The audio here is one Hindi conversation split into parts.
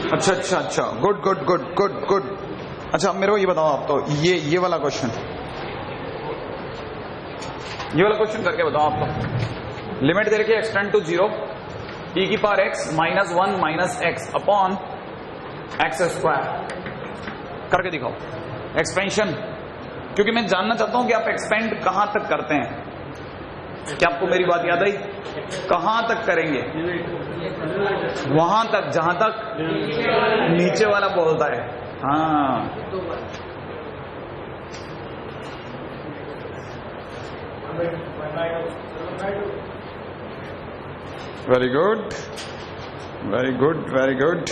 अच्छा अच्छा अच्छा, good good good good good. अच्छा मेरे को ये बताओ आप, तो ये वाला क्वेश्चन, ये वाला क्वेश्चन करके बताओ आप। तो लिमिट दे रखी है एक्सटेंड टू 0 e की power x minus 1 minus x upon x square, करके दिखाओ एक्सपेंशन, क्योंकि मैं जानना चाहता हूं कि आप एक्सपेंड कहां तक करते हैं। क्या आपको मेरी बात याद आई? कहां तक करेंगे? वहां तक जहां तक नीचे वाला बोलता है। हाँ, very good very good very good.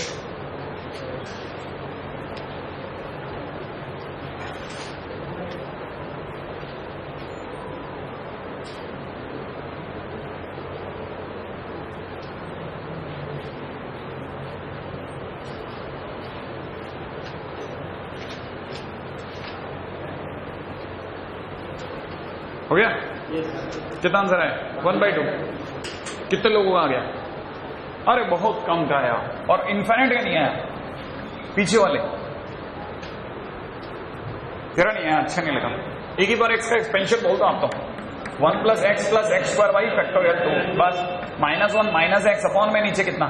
हो गया? कितना आंसर है? 1/2। कितने लोगों का आ गया? अरे बहुत कम का आया, और इन्फिनिट का नहीं आया। पीछे वाले तेरा नहीं आया, अच्छा नहीं लगा। एक ही बार एक्स का एक्सपेंशन बोलता हूं, तो 1 plus x square by factorial 2, बस -1 माइनस एक्स अपॉन में नीचे कितना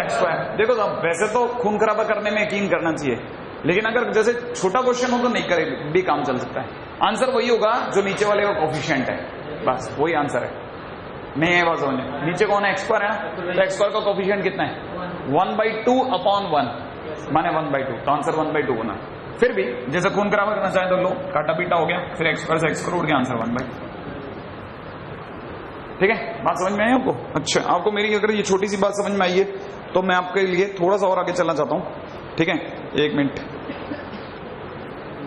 एक्स स्क्वायर। देखो साहब, वैसे तो खून खराबा करने में यकीन करना चाहिए, लेकिन अगर जैसे छोटा क्वेश्चन हो तो नहीं करे भी काम चल सकता है। आंसर वही होगा जो नीचे वाले का कोफिशिएंट है, बस वही आंसर है। नहीं है बात समझ में? नीचे कौन है? एक्स स्क्वायर है ना, तो एक्स स्क्वायर का कोफिशिएंट कितना है? 1/2 अपॉन 1 माने 1/2, तो आंसर 1/2 बना। फिर भी जैसे खून खराबा करना चाहे तो लो, काटा पीटा हो गया, फिर एक्स स्क्वायर से एक्स स्क्वायर उड़ गया, आंसर 1/2। ठीक है, बात समझ में आई आपको? अच्छा, आपको मेरी अगर ये छोटी सी बात समझ में आई है तो मैं आपके लिए थोड़ा सा और आगे चलना चाहता हूं। ठीक है, 1 मिनट।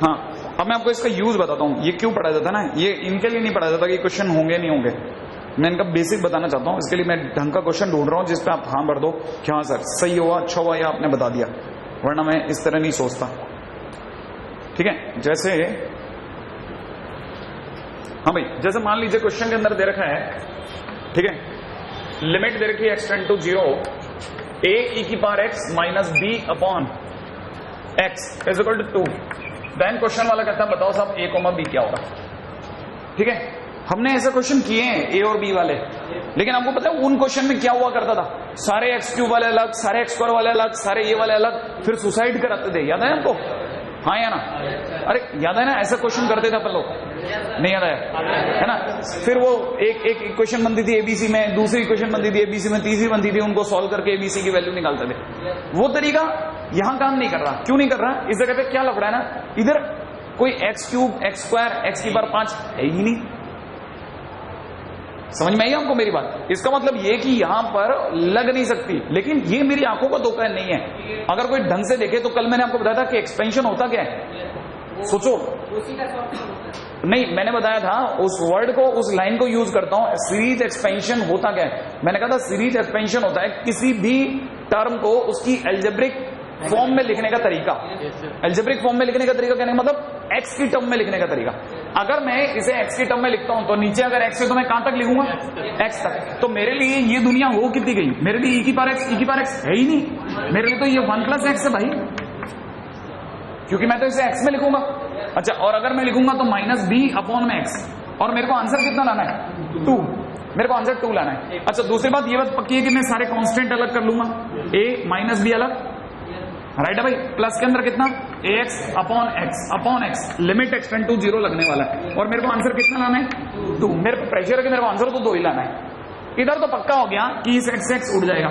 हाँ, अब मैं आपको इसका यूज बताता हूं। ये क्यों पढ़ाया जाता है ना, ये इनके लिए नहीं पढ़ाया जाता कि क्वेश्चन होंगे नहीं होंगे, मैं इनका बेसिक बताना चाहता हूं। इसके लिए मैं ढंग का क्वेश्चन ढूंढ रहा हूं जिसपे आप हाँ भर दो कि हाँ सर सही हुआ, अच्छा हुआ, या आपने बता दिया, वरना मैं इस तरह नहीं सोचता। ठीक है, जैसे हाँ भाई, जैसे मान लीजिए क्वेश्चन के अंदर दे रखा है, ठीक है, लिमिट दे रखी है एक्सटेंड टू 0 a e की power x minus b upon x is equal to 2। Then question वाला कहता है बताओ साहब a, b क्या होगा। ठीक है, हमने ऐसे क्वेश्चन किए हैं a और b वाले, लेकिन आपको पता है उन क्वेश्चन में क्या हुआ करता था? सारे x³ वाले अलग, सारे x² वाले अलग, सारे ये वाले अलग, फिर सुसाइड कराते थे। याद है आपको? हाँ या ना? अरे याद है ना, ऐसा क्वेश्चन करते थे अपन लोग, नहीं याद है ना? फिर वो एक इक्वेशन बनती थी एबीसी में, दूसरी इक्वेशन बनती थी एबीसी में, तीसरी बनती थी, उनको सॉल्व करके एबीसी की वैल्यू निकालते थे। वो तरीका यहां काम नहीं कर रहा। क्यों नहीं कर रहा? इस जगह पे क्या लफड़ा है ना, इधर कोई x³ x² x की पावर 5 है ही नहीं। समझ में आई आपको मेरी बात? इसका मतलब ये कि यहां पर लग नहीं सकती, लेकिन ये मेरी आंखों का धोखा नहीं है। अगर कोई ढंग से देखे तो कल मैंने आपको बताया था कि एक्सपेंशन होता क्या है, सोचो। नहीं, मैंने बताया था उस वर्ड को, उस लाइन को यूज करता हूं, सीरीज एक्सपेंशन होता क्या है। मैंने कहा था सीरीज एक्सपेंशन होता है किसी भी टर्म को उसकी एल्जेब्रिक फॉर्म में लिखने का तरीका। एल्जेब्रिक फॉर्म में लिखने का तरीका कहने का मतलब एक्स की टर्म में लिखने का तरीका। अगर मैं इसे एक्स की टर्म में लिखता हूं तो नीचे अगर एक्स है तो मैं कहां तक लिखूंगा? एक्स तक। तो मेरे लिए ये दुनिया हो कितनी गई? मेरे लिए e की पावर x है ही नहीं। मेरे लिए तो ये 1 प्लस एक्स है भाई, क्योंकि मैं तो इसे एक्स में लिखूंगा। अच्छा, और अगर मैं लिखूंगा तो -b अपॉन में एक्स, और मेरे को आंसर कितना लाना है? 2। मेरे को आंसर 2 लाना है। अच्छा, दूसरी बात ये बात पक्की है कि मैं सारे कांस्टेंट अलग कर लूंगा, a माइनस b अलग, राइट है भाई। प्लस के अंदर कितना? ax upon x, limit x tend to 0 लगने वाला है, और मेरे को आंसर कितना लाना है? 2। मेरे को प्रेशर है कि मेरे को आंसर तो 2 ही लाना है। इधर तो पक्का हो गया कि इस x उड़ जाएगा।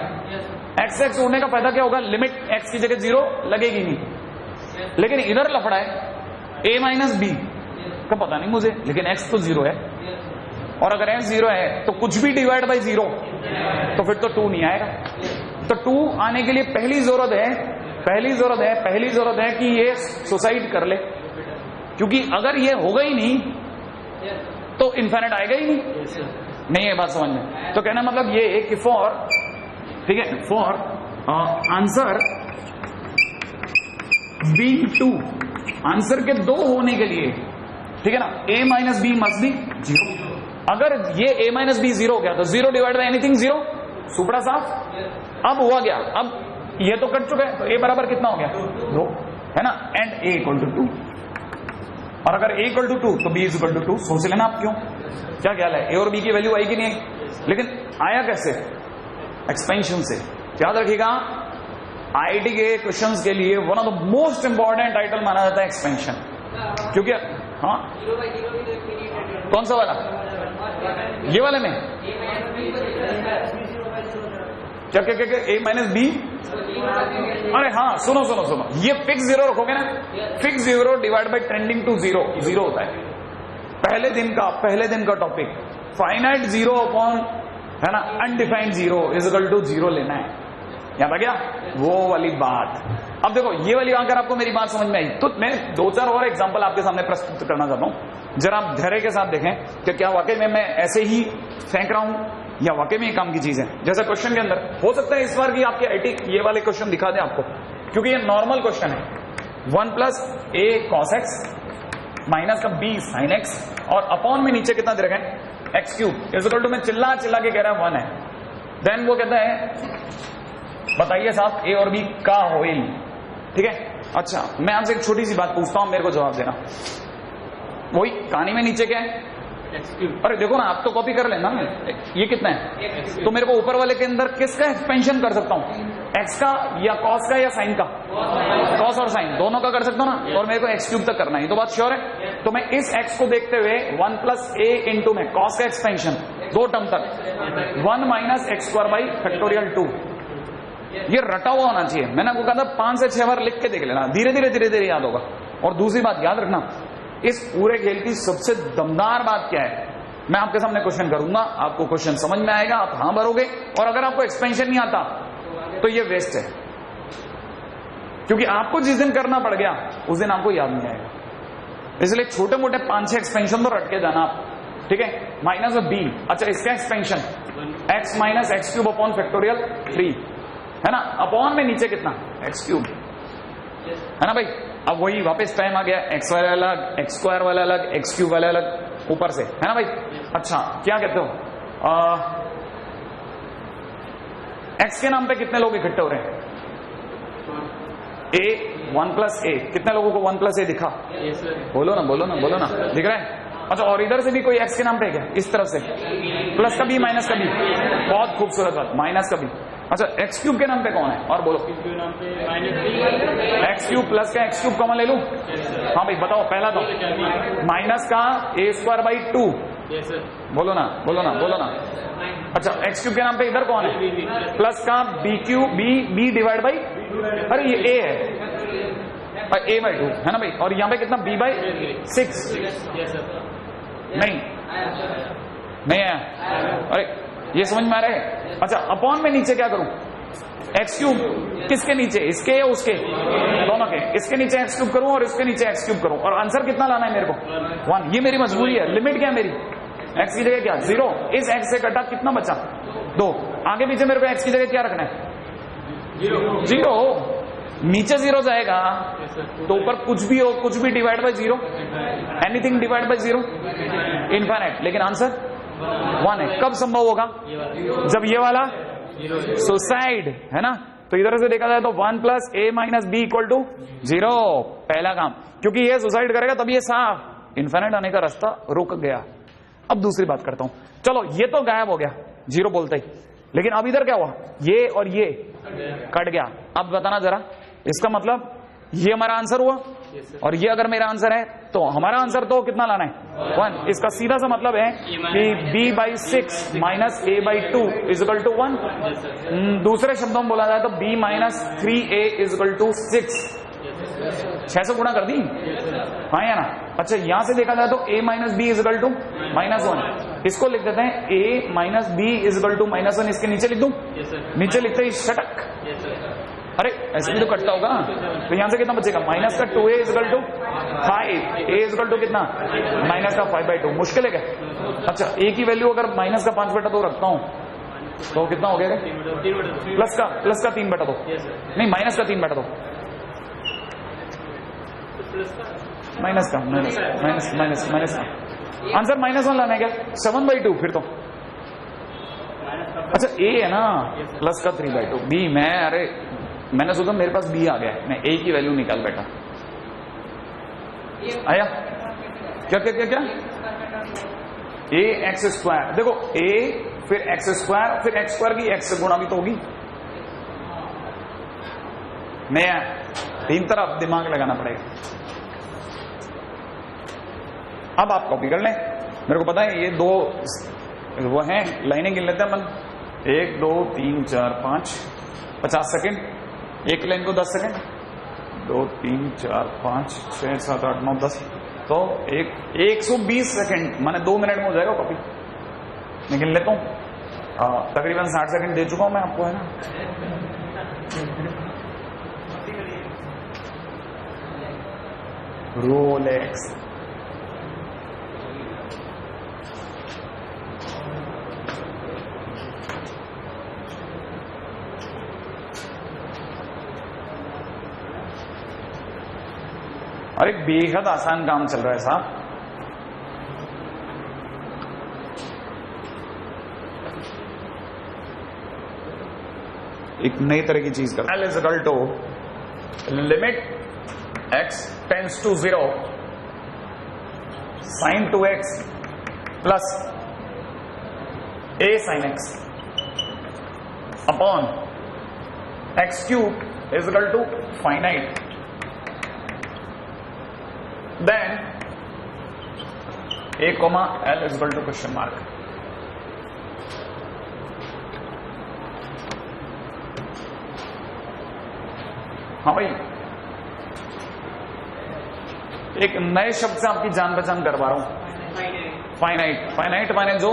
x उड़ने का फायदा क्या होगा? लिमिट x की जगह 0 लगेगी नहीं। लेकिन इधर लफड़ा है a माइनस b का पता नहीं मुझे, लेकिन x तो 0 है, और अगर x 0 है तो कुछ भी डिवाइड बाई 0 तो फिर तो 2 नहीं आएगा। तो 2 आने के लिए पहली जरूरत है कि ये सुसाइड कर ले, क्योंकि अगर ये होगा ही नहीं तो इन्फिनिट आएगा ही नहीं है बात समझ में? तो कहना मतलब ये है कि फॉर, ठीक है, फॉर आंसर बीइंग 2, आंसर के 2 होने के लिए, ठीक है ना, a minus B must be 0। अगर ये a माइनस बी 0 हो गया तो 0 डिवाइड बाई एनीथिंग 0, सुपड़ा साफ। अब हुआ गया, अब ये तो कट चुका है, तो ए बराबर कितना हो गया 2, है ना, एंड ए इक्वल टू 2। और अगर ए इक्वल टू 2 तो बी इज इक्वल टू 2। सोच लेना आप क्यों, क्या ख्याल है, ए और बी की वैल्यू आई कि नहीं आई? लेकिन आया कैसे? एक्सपेंशन से। याद रखिएगा आईआईटी के क्वेश्चंस के लिए one of the most important title माना जाता है एक्सपेंशन, क्योंकि हाँ कौन सा वाला, ये वाले में क्या क्या क्या ए माइनस बी, अरे हाँ सुनो सुनो सुनो, ये फिक्स जीरो रखोगे ना, fix zero divide by trending to zero, zero होता है पहले दिन का टॉपिक, फाइनाइट जीरो अपॉन, है ना, undefined zero is equal to zero लेना है, याद आ गया वो वाली बात। अब देखो ये वाली अगर आपको मेरी बात समझ में आई तो मैं 2-4 और एग्जांपल आपके सामने प्रस्तुत करना चाहता हूं, जरा आप धैर्य के साथ देखें कि क्या वाकई में मैं ऐसे ही फेंक रहा हूं या वाकई में ये काम की चीज है। जैसा क्वेश्चन के अंदर हो सकता है इस बार की आपकी आईटी ये वाले क्वेश्चन दिखा दे आपको, क्योंकि ये नॉर्मल क्वेश्चन है, 1 plus A cos X minus का बी साइन एक्स और अपॉन में नीचे कितना दे रखा है X cube is equal to, मैं चिल्ला चिल्ला के कह रहा है 1 है। देन वो कहता है बताइए साहब ए और बी का होइल, ठीक है। अच्छा मैं आपसे एक छोटी सी बात पूछता हूं, मेरे को जवाब देना। वही कहानी में नीचे क्या है, अरे देखो ना आप तो कॉपी कर लेना, ये कितना है, तो मेरे को ऊपर वाले के अंदर किसका एक्सपेंशन कर सकता हूं, एक्स का या कॉस का या साइन का, कॉस और साइन दोनों का कर सकता हूं ना, और मेरे को एक्स क्यूब तक करना है, ये तो बात श्योर है। तो मैं इस एक्स को देखते हुए 1 प्लस ए इंटू में कॉस का एक्सपेंशन 2 टर्म तक 1 minus x square by factorial 2, ये रटा हुआ होना चाहिए। मैंने आपको कहा था 5 से 6 बार लिख के देख लेना, धीरे धीरे धीरे धीरे याद होगा। और दूसरी बात याद रखना, इस पूरे खेल की सबसे दमदार बात क्या है, मैं आपके सामने क्वेश्चन करूंगा, आपको क्वेश्चन समझ में आएगा, आप हाँ भरोगे, और अगर आपको एक्सपेंशन नहीं आता तो ये वेस्ट है, क्योंकि आपको जिस दिन करना पड़ गया उस दिन आपको याद नहीं आएगा। इसलिए छोटे मोटे 5-6 एक्सपेंशन तो रट के जाना आप, ठीक है। माइनस बी, अच्छा इसका expansion x minus x cube upon factorial 3, है ना, अपॉन में नीचे कितना एक्स क्यूब, है ना भाई। अब वही वापस टाइम आ गया, एक्स वाला अलग, एक्स स्क्वायर वाला अलग, एक्स क्यूब वाला अलग ऊपर से, है ना भाई। अच्छा क्या कहते हो, एक्स के नाम पे कितने लोग इकट्ठे हो रहे हैं, ए 1 प्लस ए, कितने लोगों को 1 प्लस ए दिखा, बोलो ना बोलो ना बोलो ना, दिख रहा है। अच्छा और इधर से भी कोई एक्स के नाम पे क्या, इस तरफ से प्लस का बी माइनस का बी, बहुत खूबसूरत बात, माइनस का बी। अच्छा एक्स क्यूब के नाम पे कौन है, और बोलो एक्स क्यूब प्लस का एक्स क्यूब कॉमन ले लूं, हाँ भाई बताओ, पहला तो माइनस का ए स्क्वायर बाई 2, बोलो ना बोलो ना बोलो ना। अच्छा एक्स क्यूब के नाम पे इधर कौन है, प्लस का B cube B divide by, अरे ये ए है, ए बाई 2 है ना भाई, और यहाँ पे कितना बी बाई 6, नहीं आया, अरे ये समझ में आ रहा है। अच्छा अपॉन में नीचे क्या करूं, एक्स क्यूब किसके नीचे, इसके या उसके, दोनों के, इसके नीचे एक्स क्यूब करूं और इसके नीचे एक्स क्यूब करूं, और आंसर कितना लाना है मेरे को 1, ये मेरी मजबूरी है। लिमिट क्या है मेरी, एक्स की जगह क्या 0, इस एक्स से कटा कितना बचा 2, आगे पीछे मेरे को एक्स की जगह क्या रखना है 0, नीचे 0 जाएगा तो ऊपर कुछ भी हो, कुछ भी divide by 0, anything divide by 0 infinite, लेकिन आंसर 1 है। कब संभव होगा, जब ये वाला सुसाइड, है ना। तो इधर से देखा जाए तो 1 plus A minus B equal to 0, पहला काम, क्योंकि ये सुसाइड करेगा तब ये साफ इनफाइनाइट आने का रास्ता रुक गया। अब दूसरी बात करता हूं, चलो ये तो गायब हो गया 0 बोलते ही, लेकिन अब इधर क्या हुआ, ये और ये कट गया। अब बताना जरा, इसका मतलब ये हमारा आंसर हुआ, और ये अगर मेरा आंसर है तो हमारा आंसर तो कितना लाना है 1। इसका सीधा सा मतलब है कि b by 6 minus A by 2 is equal to 1। दूसरे शब्दों में बोला जाए तो b minus 3a is equal to 6, 6 से गुणा कर दी, हाँ या ना। अच्छा यहां से देखा जाए तो a minus B is equal to -1, इसको लिख देते हैं a minus B is equal to -1, इसके नीचे लिख दूं, नीचे लिखते हैं शटक, अरे ऐसे भी तो कटता होगा, तो यहां से कितना बचेगा, माइनस का 2a is equal to 5, a is equal to कितना माइनस का 5/2, मुश्किल है क्या। अच्छा a की वैल्यू अगर माइनस का 5/2 रखता हूं तो कितना हो गया, प्लस का 3/2, नहीं माइनस का 3/2, माइनस का आंसर -1 लाना है क्या, 7/2 फिर तो। अच्छा a है ना, प्लस का 3/2, b मैं, अरे मैंने सोचा मेरे पास बी आ गया, मैं ए की वैल्यू निकाल बैठा। आया क्या क्या क्या क्या? ए एक्स स्क्वायर, देखो ए फिर एक्स स्क्वायर फिर एक्स स्क्वायर की एक्स से गुणा भी तो होगी। नया 3 तरफ दिमाग लगाना पड़ेगा। अब आप कॉपी कर लें, मेरे को पता है ये 2 वो हैं, लाइनें गिन लेते हैं अपन। 1 2 3 4 5 50 सेकेंड, एक लाइन को 10 सेकेंड, 2 3 4 5 6 7 8 9 10, तो 120 सेकेंड माने 2 मिनट में हो जाएगा कॉपी। मैं गिन लेता हूँ, तकरीबन 60 सेकेंड दे चुका हूं मैं आपको, है ना। रोलेक्स और एक बेहद आसान काम चल रहा है साहब। एक नई तरह की चीज कर, L is equal to limit x tends to 0 sin 2x plus a sin x upon x cube is equal to finite. Then a comma L is equal to question mark। हाँ भाई, एक नए शब्द से आपकी जान पहचान करवा रहा हूं। फाइनाइट, फाइनाइट माने जो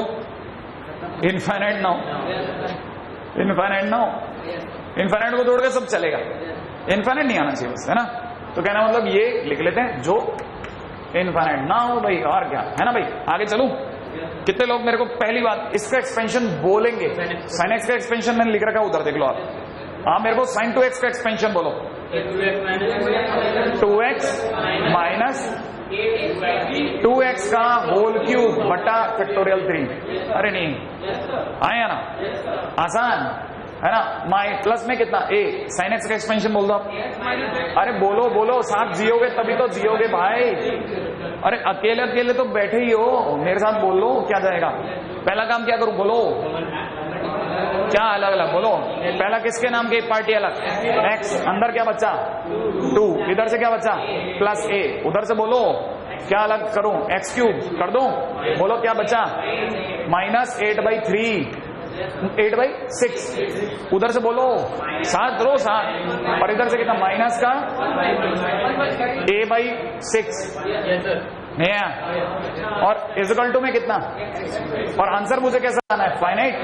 इनफाइनाइट ना हो, इनफाइनाइट ना हो, इनफाइनाइट को जोड़ के सब चलेगा, इनफाइनाइट नहीं आना चाहिए बस, है ना। तो कहना मतलब ये लिख लेते हैं जो इनफाइनाइट ना हो भाई, और क्या है ना भाई। आगे चलूं, कितने लोग मेरे को पहली बात इसका एक्सपेंशन बोलेंगे? साइन एक्स का एक्सपेंशन मैंने लिख रखा है उधर, देख लो आप मेरे को साइन 2x का एक्सपेंशन बोलो। 2x माइनस 2x का होल क्यूब बटा फैक्टोरियल 3। अरे नहीं आया ना, आसान है ना। माई प्लस में कितना a साइन एक्स का एक्सपेंशन बोल दो आप। अरे बोलो बोलो, साथ जियोगे तभी तो जियोगे भाई। अरे अकेले अकेले तो बैठे ही हो, मेरे साथ बोलो क्या जाएगा। पहला काम क्या करूं, बोलो क्या अलग अलग बोलो। पहला किसके नाम की पार्टी अलग, x अंदर क्या बच्चा 2, इधर से क्या बच्चा प्लस a, उधर से बोलो क्या अलग करूं, x क्यूब कर दो, बोलो क्या बच्चा माइनस 8/3 8/6, उधर से बोलो 7 रो 7, और इधर से कितना माइनस का a/6 नहीं है। और इजकल टू में कितना, और आंसर मुझे कैसा आना है, फाइनाइट,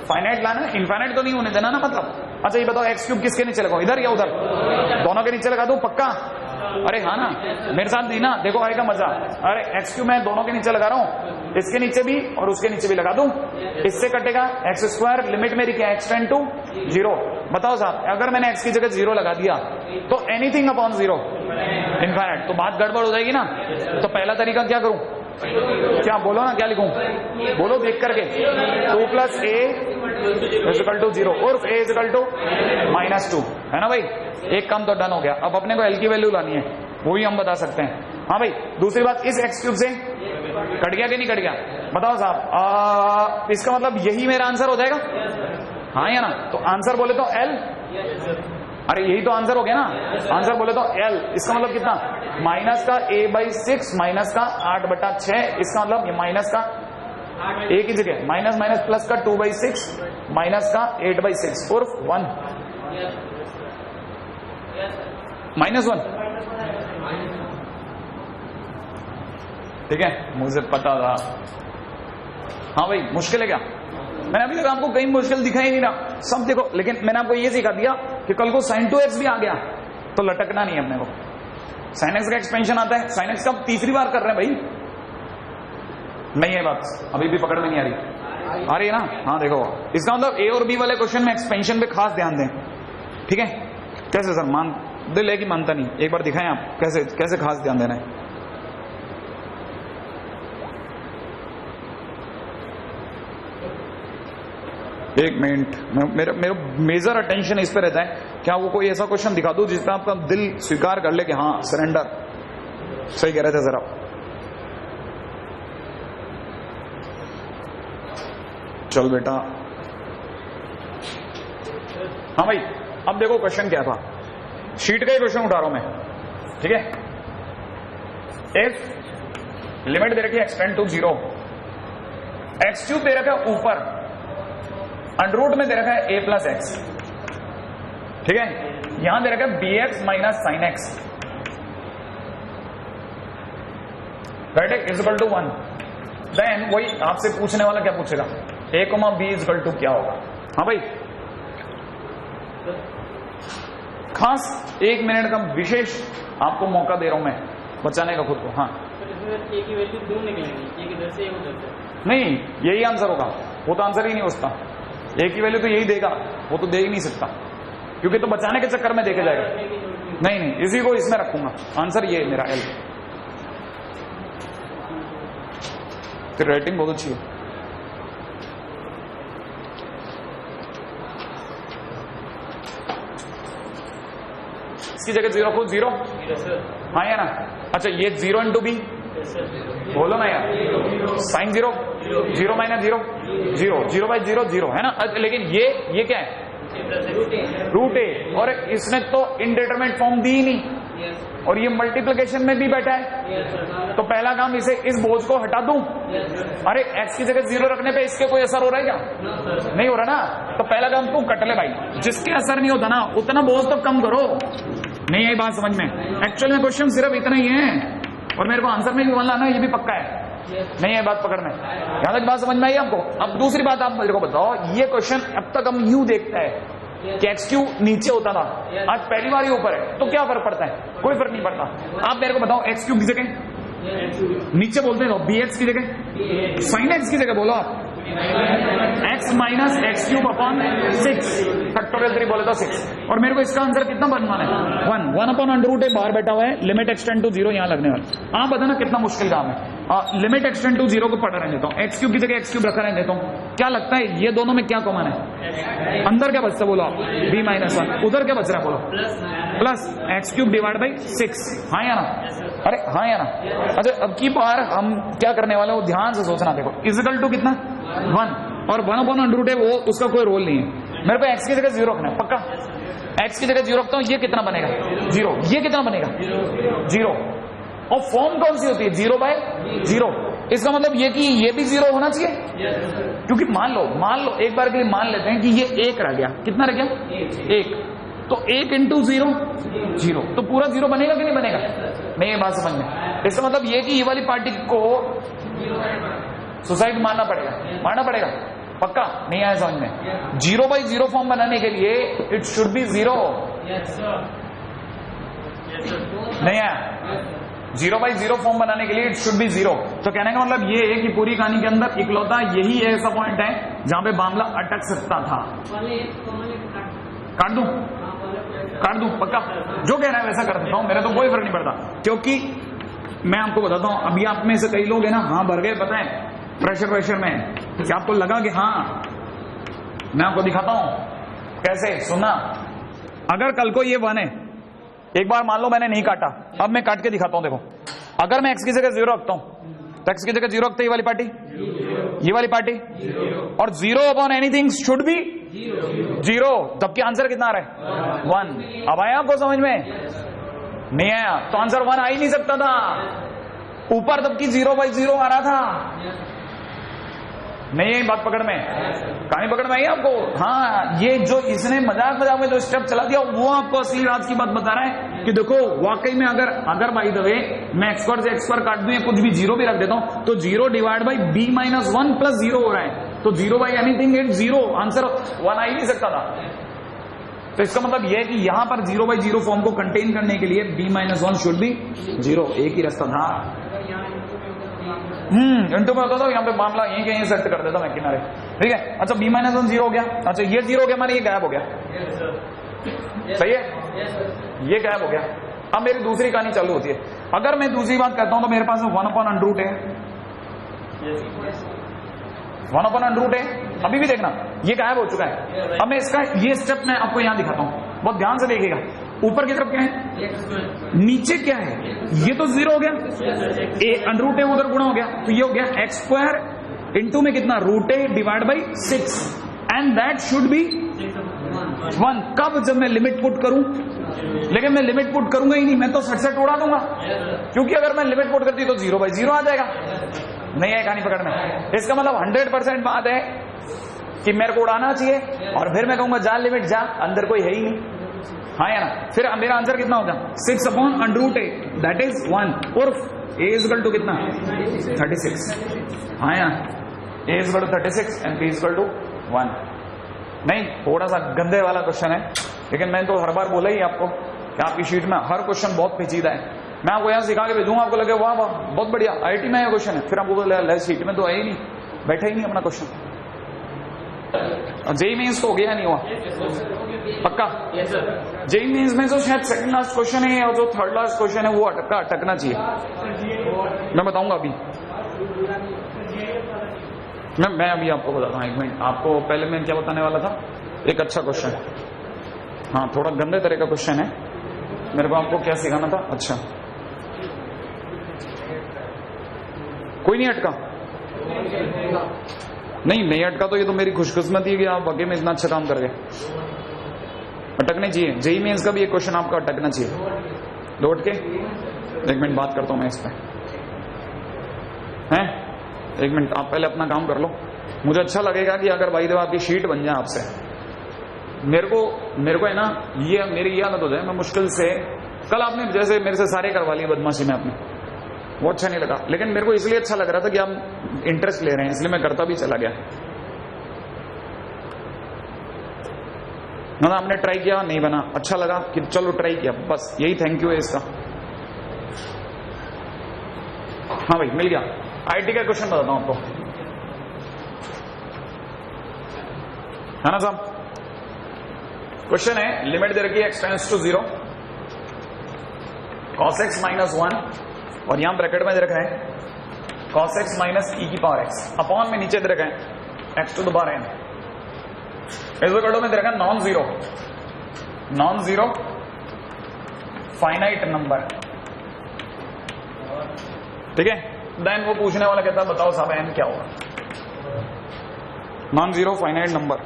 फाइनाइट लाना, इनफाइनाइट तो नहीं होने देना ना मतलब। अच्छा ये बताओ एक्स क्यूब किसके नीचे लगाओ, इधर या उधर? दोनों के नीचे लगा दूं पक्का? अरे हाँ ना, मेरे साथ दी ना, देखो आएगा मजा। अरे एक्स क्यूब मैं दोनों के नीचे लगा रहा हूं, इसके नीचे भी और उसके नीचे भी लगा दूं, इससे कटेगा एक्स स्क्वायर, लिमिट मेरी क्या x टेंड टू 0। बताओ साहब अगर मैंने x की जगह 0 लगा दिया तो एनीथिंग अपॉन 0 इनफाइनाइट, तो बात गड़बड़ हो जाएगी ना। तो पहला तरीका क्या करूं, क्या बोलो ना, क्या लिखूं बोलो देख करके, 2 + a = 0 और a = -2 है ना भाई। एक काम तो डन हो गया, अब अपने को l की वैल्यू लानी है, वो ही हम बता सकते हैं। हाँ भाई दूसरी बात, इस x क्यूब से कट गया कि नहीं कट गया, बताओ साहब। इसका मतलब यही मेरा आंसर हो जाएगा, हाँ या ना। तो आंसर बोले तो l, अरे यही तो आंसर हो गया ना, आंसर बोले तो l। इसका मतलब कितना, माइनस का a/6 माइनस का 8/6, इसका मतलब ये माइनस का a की जगह माइनस माइनस प्लस का 2/6 माइनस का 8/6 और 1 -1, ठीक है मुझे पता था। हाँ भाई मुश्किल है क्या, मैंने अभी तक आपको कहीं मुश्किल दिखाई नहीं रहा, सब देखो। लेकिन मैंने आपको ये सिखा दिया कि कल को sin 2x भी आ गया तो लटकना नहीं है अपने को। sin x का एक्सपेंशन आता है, sin x का तीसरी बार कर रहे हैं भाई, नहीं है बात अभी भी पकड़ में नहीं आ रही है ना। हाँ देखो इसका मतलब a और b वाले क्वेश्चन में एक्सपेंशन पे खास ध्यान दें, ठीक है। कैसे सर मान दिल है कि मानता नहीं, एक बार दिखाएं आप कैसे कैसे खास ध्यान देना है। एक मिनट, मेरा मेजर अटेंशन इस पे रहता है क्या वो कोई ऐसा क्वेश्चन दिखा दूं जिसमें आपका दिल स्वीकार कर ले कि हाँ सरेंडर, सही कह रहे थे सर आप। चल बेटा, हाँ भाई अब देखो क्वेश्चन क्या था, शीट का ही क्वेश्चन उठा रहा हूं मैं, ठीक है। इफ लिमिट दे रखी है एक्सटेंड टू 0, एक्स क्यूब दे रखा है ऊपर, अंडर रूट में दे रखा है a प्लस एक्स, ठीक है। यहां दे रखा है bx minus sine X, right, is equal to 1। Then वही आपसे पूछने वाला क्या पूछेगा, a comma b is equal to क्या होगा। हाँ भाई, खास 1 मिनट का विशेष आपको मौका दे रहा हूं मैं बचाने का खुद को। हाँ a की वैल्यू दो निकलेंगी, एक इधर से एक उधर से। नहीं, यही आंसर होगा, वो तो आंसर ही नहीं उसका, a की वैल्यू तो यही देगा, वो तो दे ही नहीं सकता क्योंकि तो बचाने के चक्कर में देखे जाएगा। नहीं नहीं, इसी को इसमें रखूंगा, आंसर ये है मेरा L। फिर राइटिंग बहुत अच्छी है। इसकी जगह 0 को 0, हाँ या ना। अच्छा ये 0 इंटू बी, बोलो ना यार, साइन 0, 0 माइनस 0, 0, 0 बाई 0, 0 है ना। लेकिन ये क्या है, रूट ए, और इसने तो इनडिटरमिनेट फॉर्म दी ही नहीं, और ये मल्टीप्लिकेशन में भी बैठा है। तो पहला काम इसे, इस बोझ को हटा दूं। अरे x की जगह 0 रखने पे इसके कोई असर हो रहा है क्या, नहीं हो रहा ना। तो पहला काम तू कट ले भाई, जिसके असर नहीं होता ना उतना बोझ तो कम करो। नहीं आई बात समझ में, एक्चुअल में क्वेश्चन सिर्फ इतना ही है, और मेरे को आंसर में भी बोलना ना, ये भी पक्का है। नहीं है बात पकड़ में, यहां तक बात समझ में आई आपको। अब दूसरी बात आप मेरे को बताओ, ये क्वेश्चन अब तक हम यूं देखते हैं कि एक्स क्यू नीचे होता था, आज पहली बार ही ऊपर है, तो क्या फर्क पड़ता है, कोई फर्क नहीं पड़ता। आप मेरे को बताओ एक्स क्यू की जगह नीचे बोलते हो, बी एक्स की जगह साइन एक्स की जगह बोलो आप, x minus x cube upon 6, factorial 3 बोले तो 6, और मेरे को इसका आंसर कितना बनना है, 1 अपॉन अंडर रूट है, बाहर बैठा हुआ है, लिमिट एक्सटेंड टू 0 यहां लगने वाला। आप बताना कितना मुश्किल काम है। लिमिट एक्सटेंड टू 0 को पढ़ा रहने देता हूँ, एक्स क्यूब की जगह एक्स क्यूब रखा रहने देता हूँ। क्या लगता है ये दोनों में क्या कॉमन है, अंदर क्या बचता बोलो आप, b माइनस 1, उधर क्या बच रहा है बोलो, plus x cube divide by 6, हाँ या ना। अरे हाँ या ना। अच्छा अब की बार हम क्या करने वाले, वो ध्यान से सोचना। देखो इजिकल टू कितना 1, और 1 अपॉन अंडर रूट है, वो उसका कोई रोल नहीं है। मेरे को एक्स की जगह 0 रखना है पक्का, एक्स की जगह 0 रखता हूँ, ये कितना बनेगा 0, ये कितना बनेगा 0, और फॉर्म कौन सी होती है 0 बाय 0। इसका मतलब ये कि ये भी 0 होना चाहिए, क्योंकि मान लो एक बार के लिए मान लेते हैं कि ये 1 रह गया, कितना रह गया 1, तो 1 इंटू 0 0, तो पूरा 0 बनेगा कि नहीं बनेगा। नहीं ये बात समझ में, इसका मतलब ये कि ये वाली पार्टी को सुसाइड मानना पड़ेगा पक्का। नहीं आया समझ में, 0 बाई 0 फॉर्म बनाने के लिए इट शुड बी 0, नहीं आया, 0 बाई 0 फॉर्म बनाने के लिए इट शुड बी 0। तो कहने का मतलब ये है कि पूरी कहानी के अंदर इकलौता यही ऐसा पॉइंट है जहां पे मामला अटक सकता था। काट दूं पक्का, जो कह रहा है वैसा कर देता हूं, मेरा तो कोई फर्क नहीं पड़ता। क्योंकि मैं आपको बताता हूं, अभी आप में से कई लोग हैं ना हाँ भर गए, पता है प्रेशर में, कि आपको लगा कि हाँ, मैं आपको दिखाता हूं कैसे। सुनना, अगर कल को ये 1 है, एक बार मान लो मैंने नहीं काटा, अब मैं काट के दिखाता हूं। देखो अगर मैं एक्स की जगह 0 रखता हूं, तो एक्स की जगह 0 रखते ये वाली पार्टी, ये वाली पार्टी, और 0 अपॉन एनीथिंग शुड बी 0, तब की आंसर कितना आ रहा है 1। अब आया आपको समझ में, नहीं आया तो आंसर 1 आ ही नहीं सकता था, ऊपर तब की 0 बाई 0 आ रहा था। नहीं है बात पकड़ में, कहानी पकड़ में आई आपको। हाँ, ये जो इसने मजाक में जो स्टेप चला दिया, वो आपको असली राज की बात बता रहा है कि देखो वाकई में अगर बाई द वे मैं एक्स स्क्वायर से एक्स स्क्वायर काट दूं, कुछ भी 0 भी रख देता हूं, तो 0 divide by b minus 1 plus 0 हो रहा है। तो 0 बाई एनीथिंग इट 0, आंसर 1 आ ही नहीं सकता था। तो इसका मतलब यह है कि यहां पर 0 बाई 0 फॉर्म को कंटेन करने के लिए b माइनस 1 शुड बी 0, एक ही रास्ता था। इंटू में होता था, यहाँ पे मामला यहीं कहीं सेट कर देता मैं किनारे, ठीक है। अच्छा b माइनस 1 0 हो गया, अच्छा ये 0 हो गया, माने ये गायब हो गया, सही है, ये गायब हो गया। अब मेरी दूसरी कहानी चालू होती है। अगर मैं दूसरी बात करता हूं तो मेरे पास 1 अपॉन अंडर रूट है, 1 अपॉन अंडर रूट है, अभी भी देखना ये गायब हो चुका है। अब मैं इसका ये स्टेप मैं आपको यहां दिखाता हूं, बहुत ध्यान से देखिएगा, ऊपर की तरफ क्या है, नीचे क्या है, ये तो 0 हो गया, अंडर रूट उधर गुणा हो गया, तो ये हो गया एक्स स्क्वायर इंटू में कितना root A divide by 6 and that should be 1। कब, जब मैं लिमिट पुट करूं, लेकिन मैं लिमिट पुट करूंगा ही नहीं, मैं तो 67 उड़ा दूंगा, क्योंकि अगर मैं लिमिट पुट करती तो 0/0 आ जाएगा, नहीं है कहानी पकड़ में। इसका मतलब 100% बात है कि मेरे को उड़ाना चाहिए, और फिर मैं कहूंगा जा लिमिट जा, अंदर कोई है ही नहीं, हाँ या ना। फिर मेरा आंसर कितना होगा, 6/√a दैट इज 1 और a इज इक्वल टू कितना 36, हाँ या a is equal to 36 and b is equal to 1। नहीं, थोड़ा सा गंदे वाला क्वेश्चन है, लेकिन मैंने तो हर बार बोला ही आपको कि आपकी शीट में हर क्वेश्चन बहुत पेचीदा है। मैं आपको यहाँ सिखा के भेजूंगा, आपको लगे वाह वाह बहुत बढ़िया आईटी में यह क्वेश्चन है, फिर आपको बोले शीट में तो है ही नहीं, बैठा ही नहीं अपना क्वेश्चन। जेई मेंस तो हो गया नहीं हुआ पक्का? जेई मेंस में जो शायद सेकंड लास्ट क्वेश्चन है और जो थर्ड लास्ट क्वेश्चन है वो अटकना चाहिए, मैं बताऊंगा अभी। मैं अभी आपको बताता हूँ, एक मिनट। आपको पहले मैं क्या बताने वाला था, एक अच्छा क्वेश्चन, हाँ थोड़ा गंदे तरह का क्वेश्चन है, मेरे को आपको क्या सिखाना था। अच्छा कोई नहीं अटका, नहीं अटका तो ये तो मेरी खुशकिस्मती है कि आप वाकई में इतना अच्छा काम कर गए। अटकने चाहिए, जेई मेंस का भी एक क्वेश्चन आपका अटकना चाहिए। लौट के एक मिनट बात करता हूं मैं इस पे, हैं एक मिनट, आप पहले अपना काम कर लो। मुझे अच्छा लगेगा कि अगर भाई देव आपकी शीट बन जाए आपसे, मेरे को है ना, ये मेरी ये हालत हो जाए, मैं मुश्किल से, कल आपने जैसे मेरे से सारे करवा लिए बदमाशी में आपने, वो अच्छा नहीं लगा, लेकिन मेरे को इसलिए अच्छा लग रहा था कि आप इंटरेस्ट ले रहे हैं, इसलिए मैं करता भी चला गया। मतलब आपने ट्राई किया, नहीं बना, अच्छा लगा कि चलो ट्राई किया, बस यही थैंक यू है इसका। हाँ भाई मिल गया। आईटी का क्वेश्चन बताता हूं आपको, है ना साहब। क्वेश्चन है, लिमिट दे रखी है x tends to 0 cos x - 1 और यहां ब्रैकेट में दे रखा है cos x - e की पावर x अपॉन में नीचे दे रखा है x to the power n। इस वक्त में दे रखा है नॉन जीरो फाइनाइट नंबर, ठीक है। देन वो पूछने वाला कहता है बताओ साहब n क्या होगा, नॉन जीरो फाइनाइट नंबर,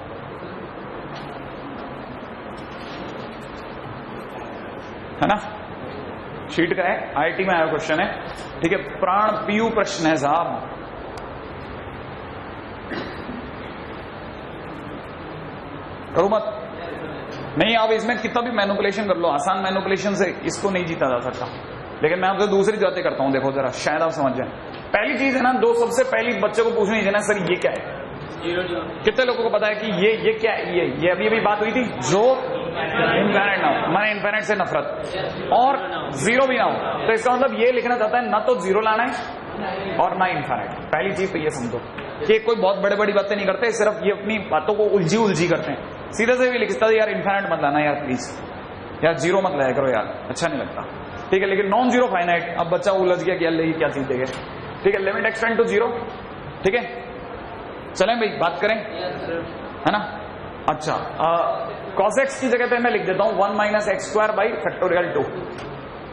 है ना। शीट का है, आईटी में आया क्वेश्चन है, ठीक है। प्राण पीयू प्रश्न है साहब, करो मत, नहीं आप इसमें कितना भी मैनिपुलेशन कर लो, आसान मैनिपुलेशन से इसको नहीं जीता जा सकता, लेकिन मैं आपसे दूसरी बातें करता हूं, देखो जरा शायद आप समझ जाए। पहली चीज है ना, जो सबसे पहली बच्चे को पूछनी है ना, सर ये क्या है। कितने लोगों को पता है कि ये क्या है, ये अभी बात हुई थी, जो इनफाइनाइट ना हो, माने इनफाइनाइट से नफरत, और जीरो भी ना हो, तो इसका मतलब ये लिखना चाहता है ना तो जीरो लाना है और ना इनफाइनाइट। पहली चीज तो ये समझो कि कोई बहुत बड़ी बातें नहीं करते, सिर्फ ये अपनी बातों को उलझी करते हैं। सीधे से भी लिखता है यार इनफाइनाइट मत लाना यार प्लीज, यार जीरो मत लाया करो यार, अच्छा नहीं लगता, ठीक है। लेकिन नॉन जीरो फाइनाइट, अब बच्चा उलझ गया कि ये क्या चीज देगा, ठीक है। लिमिट x टेंड टू 0, ठीक है। चलें भाई बात करें, है ना। अच्छा cos x की जगह पे मैं लिख देता हूं 1 - x² 2,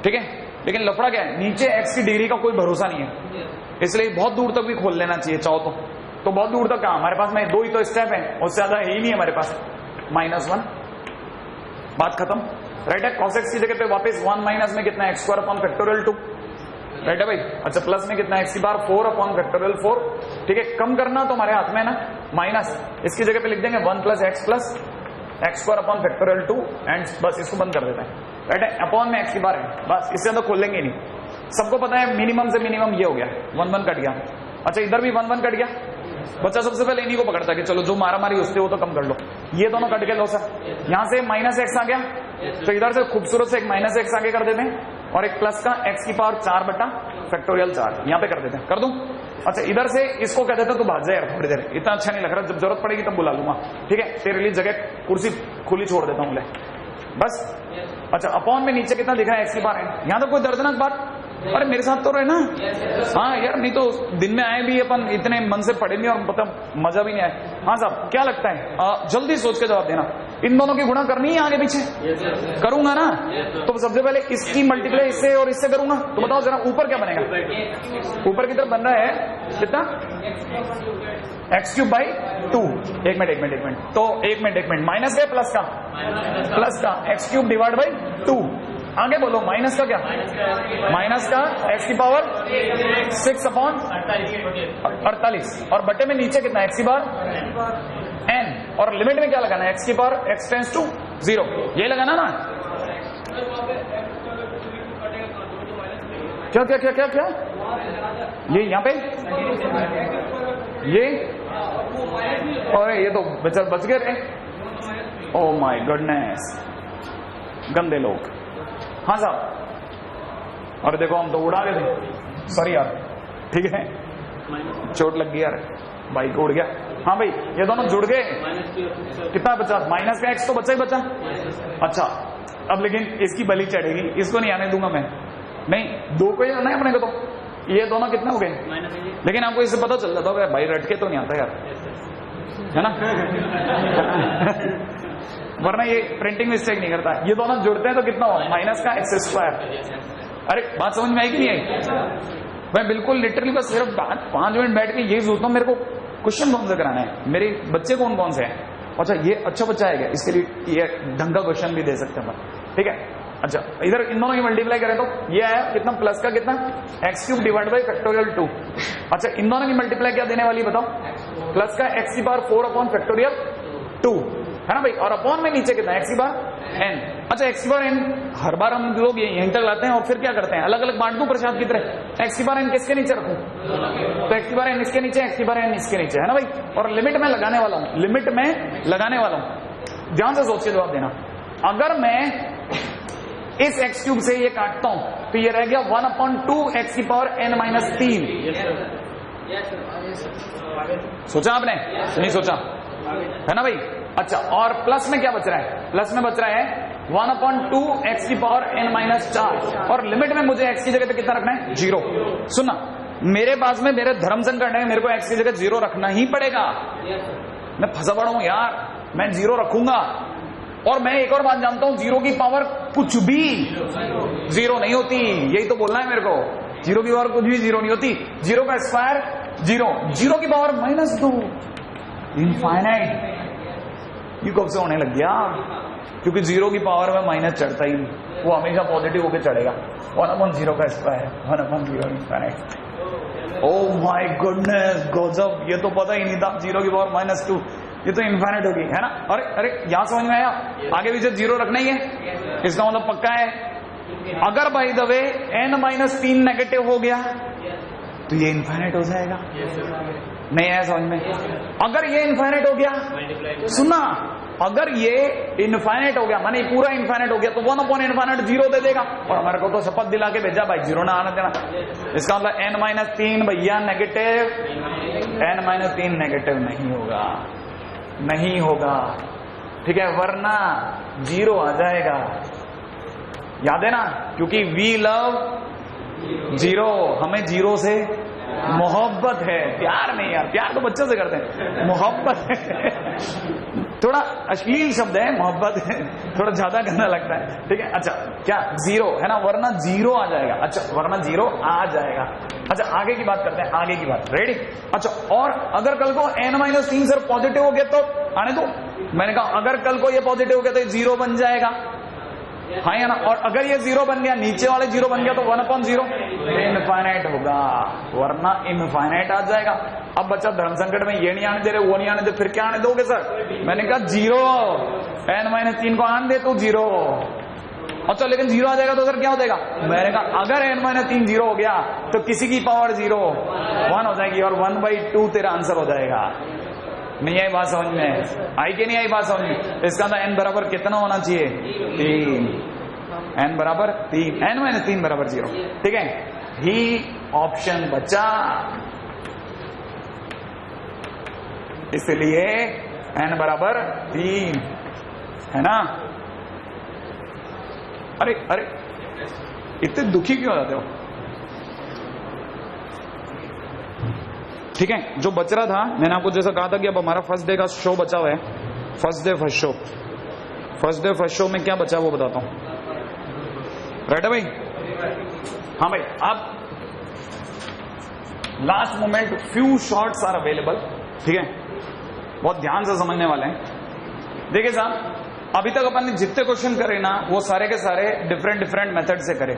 ठीक है। लेकिन लफड़ा क्या है, नीचे x की डिग्री का कोई भरोसा नहीं है, इसलिए बहुत दूर तक भी खोल लेना चाहिए चाहो तो बहुत दूर तक कहां, हमारे पास में 2 ही तो स्टेप है, उससे ज्यादा है ही नहीं हमारे पास। -1, बात खत्म, राइट है। cos x की जगह पे वापस 1 में कितना है x² 2, राइट है भाई। अच्छा प्लस में कितना है x की बार 4 4, ठीक है। कम करना तो हमारे हाथ में है ना, माइनस, इसकी जगह पे लिख देंगे 1 + x² 2 एंड बस इसको बंद कर देते हैं, राइट है। अपॉन में x की बार है, बस इससे ज्यादा खोलेंगे नहीं। सबको पता है मिनिमम से मिनिमम ये हो गया, 1 कट गया। अच्छा इधर भी 1 कट गया, बच्चा सबसे पहले इन्हीं को पकड़ता कि चलो जो मारामारी उससे वो तो कम कर लो, ये दोनों कट गए लो सर, यहां से -x आ गया, तो इधर से खूबसूरत से एक -x आगे कर देते हैं और एक प्लस का x की पावर 4/4 यहां पे कर देते हैं, कर दूं। अच्छा इधर से इसको कह देते हैं तो भाग जाए यार थोड़ी देर, इतना अच्छा नहीं लग रहा, जब जरूरत पड़ेगी तब बुला लूंगा, ठीक है। तेरे लिए जगह कुर्सी खुली छोड़ देता हूं ले, बस। अच्छा अपॉन में नीचे कितना दिख रहा है x की पावर है, यहां तो कोई दर्दनाक बात, अरे मेरे साथ तो रहे ना, हाँ यार, नहीं तो दिन में आए भी अपन इतने मन से पढ़े नहीं और पता मजा भी नहीं आया। हाँ साहब क्या लगता है, जल्दी सोच के जवाब देना। इन दोनों की गुणा करनी है आगे पीछे, करूंगा ना। तो सबसे पहले इसकी मल्टीप्लाई इससे और इससे करूंगा। तो बताओ जरा ऊपर क्या बनेगा, ऊपर की तरफ बन रहा है कितना, x³ बाई 2। एक मिनट तो एक मिनट माइनस का प्लस का x³ डिवाइड बाई 2। आगे बोलो माइनस का क्या, माइनस का x की पावर 6/48 और बटे में नीचे कितना x की पावर n और लिमिट में क्या लगाना है, x की पावर x टेंस टू 0, ये लगाना ना। क्या क्या क्या क्या क्या ये यहाँ पे ये, और ये तो बेचारे बच गए रे। ओ माय गॉडनेस, गंदे लोग। हाँ साहब, और देखो हम तो उड़ा गए थे, सॉरी यार, ठीक है, चोट लग गई यार, बाइक उड़ गया। हाँ भाई ये दोनों जुड़ गए, कितना बचा, माइनस का x तो बचा ही बचा। अच्छा अब लेकिन इसकी बलि चढ़ेगी, इसको नहीं आने दूंगा मैं, नहीं, दो को ही आना है अपने को। तो ये दोनों कितने हो गए, लेकिन आपको इससे पता चल जाता होगा भाई रटके तो नहीं आता यार, है ना वरना ये प्रिंटिंग मिस्टेक नहीं करता। ये दोनों जुड़ते हैं तो कितना हो, माइनस का x²। अरे बात समझ में आई कि नहीं आई? मैं बिल्कुल लिटरली बस सिर्फ 5 मिनट बैठ के यही सोचता हूँ मेरे को क्वेश्चन कौन से कराना है, मेरे बच्चे कौन कौन से हैं। अच्छा ये अच्छा बच्चा है क्या, इसके लिए ये ढंग का क्वेश्चन भी दे सकते हैं, ठीक है। अच्छा इधर इन दोनों की मल्टीप्लाई करें तो ये आया कितना, प्लस का कितना x³ डिवाइड बाई फैक्टोरियल 2। अच्छा इन दोनों की मल्टीप्लाई क्या देने वाली बताओ, प्लस का x की पावर 4/(2) है ना भाई, और अपॉन में नीचे कितना x की पावर n। अच्छा x की पावर n हर बार हम लोग यहीं तक लाते हैं और फिर क्या करते हैं, अलग अलग बांट दूं प्रसाद की तरह। x की पावर n किसके नीचे रखूं, तो x की पावर n इसके नीचे, x की पावर n इसके नीचे, है ना भाई। और लिमिट में लगाने वाला हूं, लिमिट में लगाने वाला हूं, ध्यान से सोच के जवाब देना। अगर मैं इस x³ से ये काटता हूं तो ये रह गया 1/2 x की पावर n-3। सोचा आपने, नहीं सोचा, है ना भाई। अच्छा और प्लस में क्या बच रहा है, प्लस में बच रहा है 1/2 x की पावर n-4 और लिमिट में मुझे x की जगह पे कितना रखना है, 0। सुनना, मेरे पास में मेरे धर्म संकट है, मेरे को x की जगह 0 रखना ही पड़ेगा। मैं फंसा पड़ा हूं यार, मैं 0 रखूंगा। और मैं एक और बात जानता हूं, 0 की पावर कुछ भी 0 नहीं होती, यही तो बोलना है मेरे को। 0 की पावर कुछ भी 0 नहीं होती, 0 का स्क्वायर 0, 0 की पावर -2, इनफाइनाइट। ये कब से होने लग गया, क्योंकि 0 की पावर में माइनस चढ़ता ही नहीं, वो हमेशा पॉजिटिव होकर चढ़ेगा। 1/0 का square 1/0 infinite. Oh my goodness गॉजब, ये तो पता ही नहीं था। 0 की पावर -2, ये तो इनफाइनाइट होगी, है ना। अरे अरे यहां समझ में आया, आगे पीछे 0 रखना ही है, इसका मतलब पक्का है। अगर by the way n-3 negative हो गया तो ये इनफाइनाइट हो जाएगा, नहीं आया समझ में। अगर ये इनफाइनाइट हो गया, सुना, अगर ये इनफाइनाइट हो गया माने पूरा इनफाइनाइट हो गया तो 1/∞ 0 दे देगा। और हमारे को तो शपथ दिला के भेजा भाई 0 ना आने देना। इसका मतलब n-3 भैया नेगेटिव, n-3 नेगेटिव नहीं होगा, नहीं होगा, ठीक है, वरना 0 आ जाएगा। याद है ना, क्योंकि वी लव 0, हमें 0 से मोहब्बत है, प्यार नहीं यार, प्यार तो बच्चों से करते हैं, मोहब्बत है थोड़ा अश्लील शब्द है मोहब्बत है, थोड़ा ज्यादा गंदा लगता है, ठीक है। अच्छा क्या 0 है ना, वरना 0 आ जाएगा। अच्छा वरना 0 आ जाएगा। अच्छा आगे की बात करते हैं, आगे की बात, रेडी। अच्छा और अगर कल को n-3 सर पॉजिटिव हो गया तो आने दो, मैंने कहा अगर कल को ये पॉजिटिव हो गया तो 0 बन जाएगा, हाँ या ना। और अगर ये 0 बन गया, नीचे वाले 0 बन गया तो 1/0 इनफाइनाइट होगा, वरना इनफाइनाइट आ जाएगा। अब बच्चा धर्म संकट में ये नहीं आने दे रहे, वो नहीं आने दे, फिर क्या आने दोगे सर। मैंने कहा 0, n-3 को आने दे तो 0। अच्छा लेकिन 0 आ जाएगा तो सर क्या हो जाएगा, मैंने कहा अगर n-3 0 हो गया तो किसी की पावर 0 1 हो जाएगी और 1/2 तेरा आंसर हो जाएगा। नहीं आई बात समझ में, आई कि नहीं आई बात समझ में। इसका तो n बराबर कितना होना चाहिए, 3, n बराबर 3, n-3 बराबर 0, ठीक है। ही ऑप्शन बचा, इसलिए n बराबर 3 है ना। अरे अरे इतने दुखी क्यों हो जाते हो, ठीक है। जो बच रहा था मैंने आपको जैसा कहा था कि अब हमारा फर्स्ट डे का शो बचा हुआ है, first day first show, first day first show में क्या बचा वो बताता हूं। राइट है भाई? हाँ भाई, अब last moment, few shorts are available. ठीक है, बहुत ध्यान से समझने वाले हैं। देखिए साहब, अभी तक अपन ने जितने क्वेश्चन करे ना वो सारे के सारे डिफरेंट मेथड से करे।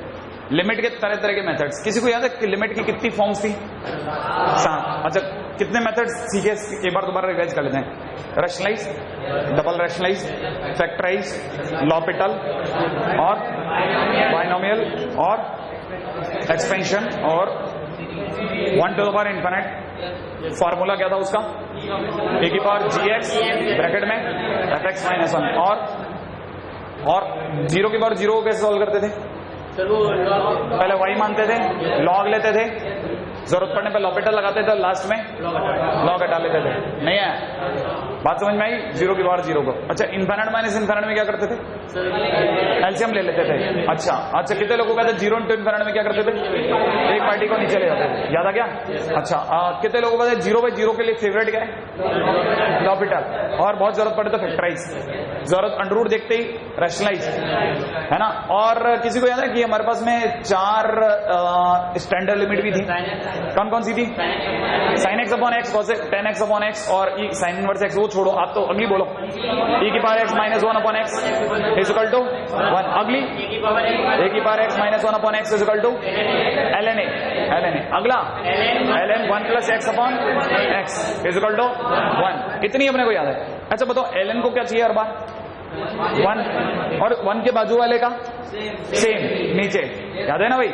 लिमिट के तरह तरह के मेथड्स। किसी को याद है कि लिमिट की कितनी फॉर्म्स थी? 7। अच्छा, कितने मेथड्स सीखे? एक बार दोबारा रिवाइज कर लेते हैं। Rationalise, double rationalise, factorise, L'Hopital और बाइनोमियल और एक्सपेंशन और 1 to the power infinite. Formula क्या था उसका? ए की पावर gx ब्रैकेट में fx माइनस 1 और 0 की पावर 0 को कैसे सॉल्व करते थे? पहले y मानते थे, log लेते थे, जरूरत पड़ने पे लॉपिटल लगाते थे, लास्ट में लॉग हटा लेते थे। नहीं है? बात समझ में आई? 0 की पावर 0 को। अच्छा, इनफिनिट माइनस इनफिनिट में क्या करते थे? एलसीएम ले लेते थे। अच्छा, कितने लोगों का था 0 इंटू इनफिनिट में क्या करते थे? एक पार्टी को नीचे ले जाते थे। याद आ गया? अच्छा, कितने लोगों का 0/0 के लिए फेवरेट क्या है? लॉपिटल। और बहुत जरूरत पड़े तो फैक्टराइज, जरूरत अंडररूट देखते ही रैशनलाइज, है ना? और किसी को याद है कि हमारे पास में 4 स्टैंडर्ड लिमिट भी थी? कौन कौन सी थी? sin x upon x, tan x upon x और e sin इनवर्स x। वो छोड़ो, आप तो अगली बोलो। e की power x minus 1 upon x is equal to 1। अगली e की power x minus 1 upon x is equal to ln a। अगला ln 1 plus x upon x is equal to 1। इतनी अपने को याद है। अच्छा बताओ, ln को क्या चाहिए हर बार? 1 और 1 के बाजू वाले का सेम नीचे। याद है ना भाई?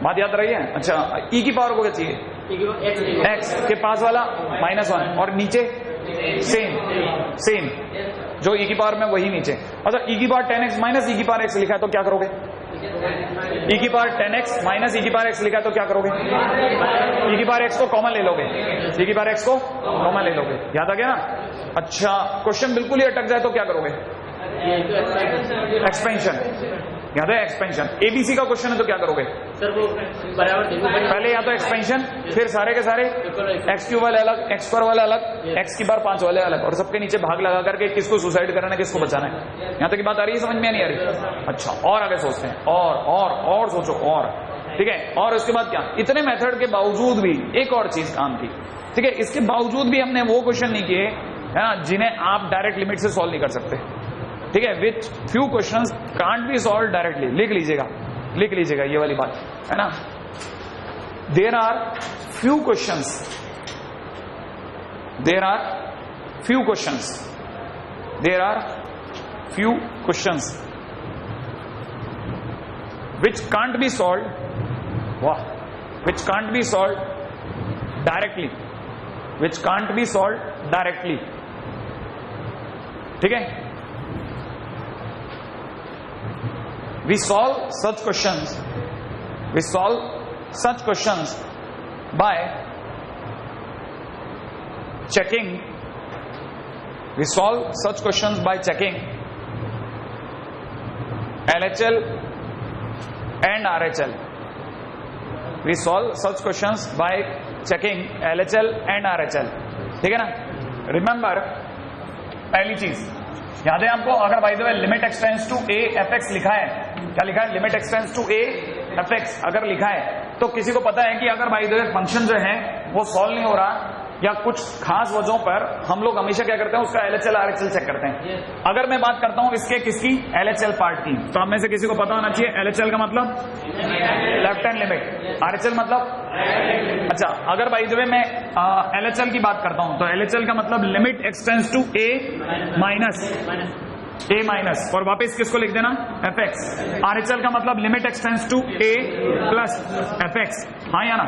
बात याद रही है? अच्छा, e की पावर को क्या चाहिए? x के पास वाला -1 और नीचे सेम जो e की पावर में वही नीचे। अच्छा, e की पावर 10x माइनस e की पावर x लिखा है तो क्या करोगे? e की पावर 10x माइनस e की पावर x लिखा है तो क्या करोगे? e की पावर x को कॉमन ले लोगे, e की पावर x को कॉमन ले लोगे। याद आ गया ना? अच्छा, क्वेश्चन बिल्कुल ही अटक जाए तो क्या करोगे? एक्सपेंशन। याद है? एक्सपेंशन। एबीसी का क्वेश्चन है तो क्या करोगे? सर वो बराबर पहले या तो एक्सपेंशन, फिर सारे के सारे एक्स क्यूब वाले अलग, एक्स स्क्वायर वाले अलग, एक्स की बार 5 वाले अलग, और सबके नीचे भाग लगा करके किसको सुसाइड कराना है, किसको बचाना है। यहाँ तक की बात आ रही है? समझ में नहीं आ रही? अच्छा, और आगे सोचते हैं, और सोचो, और ठीक है। और उसके बाद क्या? इतने मेथड के बावजूद भी एक और चीज काम की। ठीक है, इसके बावजूद भी हमने वो क्वेश्चन नहीं किए, है ना, जिन्हें आप डायरेक्ट लिमिट से सॉल्व नहीं कर सकते। ठीक है, which few questions can't be solve directly. लिख लीजिएगा ये वाली बात, है ना। There are few questions which can't be solved directly, ठीक है। we solve such questions by checking LHL and RHL। we solve such questions by checking LHL and RHL, ठीक है ना। रिमेंबर, पहली चीज याद है आपको, अगर by the way limit x tends to a fx लिखा है, क्या लिखा है? Limit x tends to a fx अगर लिखा है तो किसी को पता है कि अगर बाय द वे फंक्शन जो है वो सॉल्व नहीं हो रहा या कुछ खास वजहों पर, हम लोग हमेशा क्या करते हैं, उसका LHL RHL चेक करते हैं। अगर मैं बात करता हूं किसकी LHL पार्ट की, तो हम में से किसी को पता होना चाहिए LHL का मतलब लेफ्ट हैंड लिमिट, RHL मतलब अच्छा, अगर बाय द वे मैं LHL की बात करता हूं तो LHL का मतलब limit x tends to a minus और वापस किसको लिख देना? fx। RHL का मतलब limit x tends to a plus fx, हाँ या ना।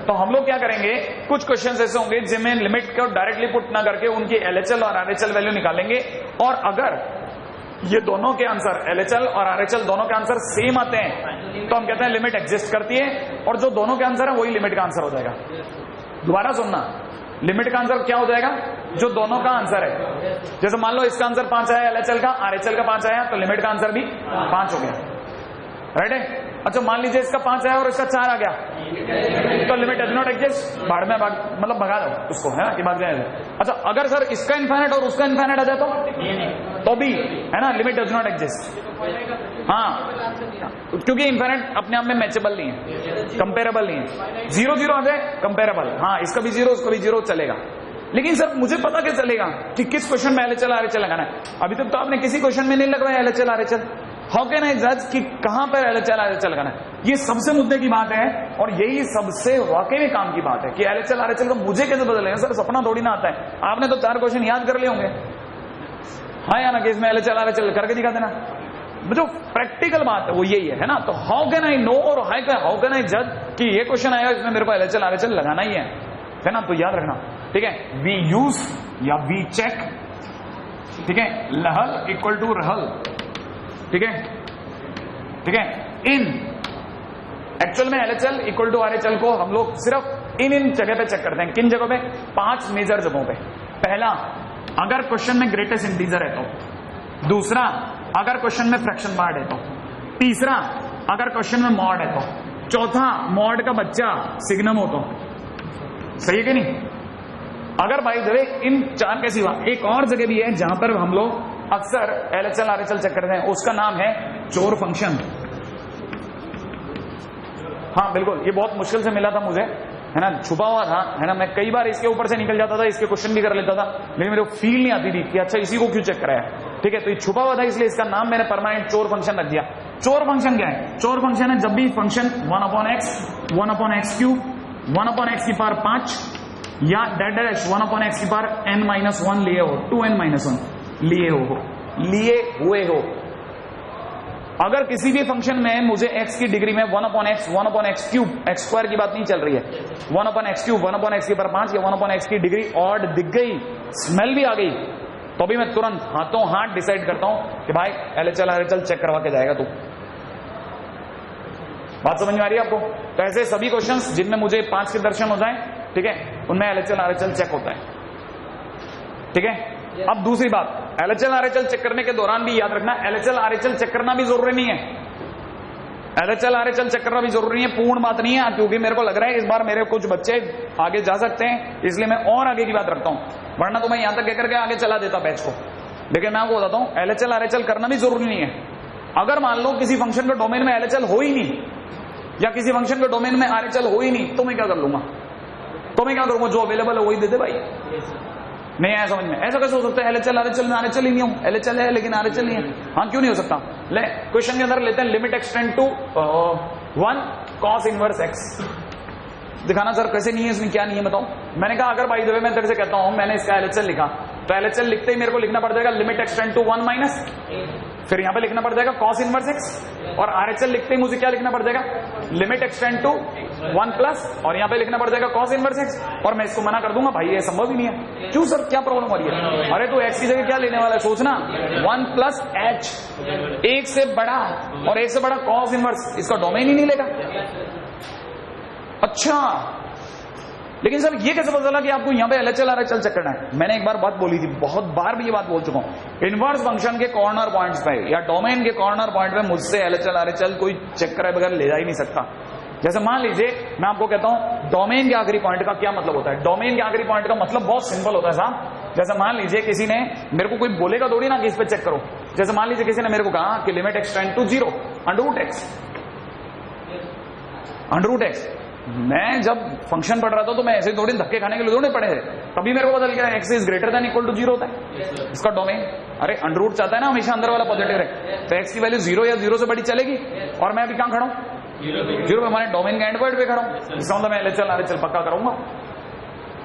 तो हम लोग क्या करेंगे, कुछ क्वेश्चंस ऐसे होंगे जिनमें लिमिट को डायरेक्टली पुट ना करके उनकी LHL और RHL वैल्यू निकालेंगे, और अगर ये दोनों के आंसर LHL और RHL दोनों के आंसर सेम आते हैं तो हम कहते हैं लिमिट एग्जिस्ट करती है, और जो दोनों के आंसर है वही लिमिट का आंसर हो जाएगा। दोबारा सुनना, लिमिट का आंसर क्या हो जाएगा? जो दोनों का आंसर है। जैसे मान लो इसका आंसर 5 आया LHL का, RHL का 5 आया, तो लिमिट का आंसर भी 5 हो गया। राइट है? अच्छा मान लीजिए इसका 5 आया और इसका 4 आ गया, तो लिमिट डज नॉट एग्जिस्ट, भाड़ में मतलब भगा दो उसको, है ना कि भाग जाए। अच्छा अगर सर इसका इनफाइनाइट और उसका इनफाइनाइट आ जाए तो भी है ना, लिमिट डज नॉट एग्जिस्ट। हाँ, क्योंकि इनफाइनाइट अपने आप में मैचेबल नहीं है, कंपेरेबल नहीं है। 0 0 आ जाए कंपेरेबल, हाँ इसका भी 0 उसका भी 0 चलेगा। लेकिन सर मुझे पता क्या चलेगा कि किस क्वेश्चन में LHL RHL लगाना है? अभी तक तो आपने किसी क्वेश्चन में नहीं लगवाया LHL RHL। How can I जज कि कहां पर LHL RHL लगाना है? ये सबसे मुद्दे की बात है और यही सबसे वाकई में काम की बात है कि LHL RHL को मुझे कैसे बदलेगा? सर सपना थोड़ी ना आता है, आपने तो 4 क्वेश्चन याद कर लिए होंगे, हाँ या ना, कि इसमें LHL RHL करके दिखा देना। जो प्रैक्टिकल बात है वो यही है ना। तो हाउ कैन आई नो और हाउ कैन आई जज कि ये क्वेश्चन आएगा इसमें मेरे को LHL RHL लगाना ही है ना? तो याद रखना, ठीक है, वी यूज या वी चेक, ठीक है, लहल इक्वल टू रहल, ठीक है, ठीक है। इन एक्चुअल में LHL इक्वल टू RHL को हम लोग सिर्फ इन जगह पे चेक करते हैं। किन जगहों पे? 5 मेजर जगहों पे। पहला, अगर क्वेश्चन में ग्रेटेस्ट इंटीजर है तो। दूसरा, अगर क्वेश्चन में फ्रैक्शन पार्ट है तो। तीसरा, अगर क्वेश्चन में मॉड है तो। चौथा, मॉड का बच्चा सिग्नम हो तो। सही है कि नहीं? अगर भाई जरे इन 4 के सिवा एक और जगह भी है जहां पर हम लोग अक्सर LHL RHL चेक करते हैं, उसका नाम है चोर फंक्शन। हाँ बिल्कुल, ये बहुत मुश्किल से मिला था मुझे, है ना, छुपा हुआ था, है ना। मैं कई बार इसके ऊपर से निकल जाता था, इसके क्वेश्चन भी कर लेता था, लेकिन मेरे को फील नहीं आती थी कि अच्छा इसी को क्यों चेक कराया, ठीक है। तो ये छुपा हुआ था, इसलिए इसका नाम मैंने परमानेंट चोर फंक्शन रख दिया। चोर फंक्शन क्या है? चोर फंक्शन है जब भी फंक्शन 1/x, 1/x3, 1/x की पावर 5 या डैश 1/x की पावर n-1 लिए हो, 2n-1 लिए हुए हो। अगर किसी भी फंक्शन में मुझे x की डिग्री में 1/x, 1/x3, x² की बात नहीं चल रही है, 1/x3, 1/x की पावर 5 या 1/x की डिग्री ऑड दिख गई, स्मेल भी आ गई, तो भी मैं तुरंत हाथों हाथ डिसाइड करता हूं कि भाई LHL RHL चेक करवा के जाएगा तू। बात समझ में आ रही है आपको? तो ऐसे सभी क्वेश्चंस जिनमें मुझे 5 के दर्शन हो जाए, ठीक है, उनमें LHL RHL चेक होता है, ठीक है। अब दूसरी बात, LHL RHL चेक करने के दौरान भी याद रखना, LHL RHL चेक करना भी जरूरी नहीं है। LHL RHL चेक करना भी जरूरी है, पूर्ण बात नहीं है, क्योंकि मेरे को लग रहा है इस बार मेरे कुछ बच्चे आगे जा सकते हैं, इसलिए मैं और आगे की बात रखता हूं, वरना तो मैं यहां तक कहकर के आगे चला देता बैच को। लेकिन मैं आपको बताता हूं, LHL RHL करना भी जरूरी नहीं है। अगर मान लो किसी फंक्शन के डोमेन में LHL हो ही नहीं, या किसी फंक्शन के डोमेन में RHL हो ही नहीं, तो मैं क्या कर लूंगा? तो मैं क्या करूंगा? जो अवेलेबल है वही दे दे भाई। नहीं आया समझ में? ऐसा कैसे हो सकता है? LHL RHL में RHL ही नहीं हूं, LHL है लेकिन RHL नहीं है। हाँ क्यों नहीं हो सकता? ले क्वेश्चन के अंदर लेते हैं, limit x tend to 1 cos inverse x। दिखाना सर कैसे नहीं है, इसमें क्या नहीं है बताओ। मैंने कहा अगर भाई मैं तेरे से कहता हूं मैंने इसका LHL लिखा, तो LHL लिखते ही मेरे को लिखना पड़ जाएगा लिमिट एक्सटेंड टू 1 माइनस, फिर यहां पे लिखना पड़ जाएगा cos इनवर्स x, और RHL लिखते ही मुझे क्या लिखना पड़ जाएगा? लिमिट एक्सटेंड टू 1 प्लस, और यहां पे लिखना पड़ जाएगा cos इनवर्स x, और मैं इसको मना कर दूंगा भाई ये संभव ही नहीं है। क्यों सर, क्या प्रॉब्लम हो रही है? अरे तो x की जगह क्या लेने वाला है सोचना, 1 प्लस h, एक से बड़ा और एक से बड़ा cos इनवर्स, इसका डोमेन ही नहीं लेगा। अच्छा, लेकिन सर ये कैसे पता चला कि आपको यहां पे LHL RHL चेक करना है? मैंने एक बार बात बोली थी, बहुत बार भी ये बात बोल चुका हूं, इनवर्स फंक्शन के कॉर्नर पॉइंट्स पे या डोमेन के कॉर्नर पॉइंट पे मुझसे LHL RHL कोई चेक करे बगैर ले जा ही नहीं सकता। जैसे मान लीजिए मैं आपको कहता हूं डोमेन के आखिरी पॉइंट का क्या मतलब होता है। डोमेन के आखिरी पॉइंट का मतलब बहुत सिंपल होता है साहब। जैसे मान लीजिए किसी ने मेरे को, कोई बोलेगा थोड़ी ना कि इस पे चेक करो। जैसे मान लीजिए किसी ने मेरे को कहा कि लिमिट एक्सटेंड टू 0 √x। मैं जब फंक्शन पढ़ रहा था तो मैं ऐसे थोड़ी धक्के खाने के लिए थोड़े पढ़े थे, तभी मेरे को बदल गया x is greater than equal to 0 होता है इसका डोमेन। अरे √ चाहता है ना हमेशा अंदर वाला पॉजिटिव रहे, तो x की वैल्यू 0 या 0 से बड़ी चलेगी, और मैं अभी कहां खड़ा हूं? 0 पे, हमारे डोमेन के एंड पॉइंट पे खड़ा हूं। इसका मतलब मैं LHL RHL पक्का करूंगा।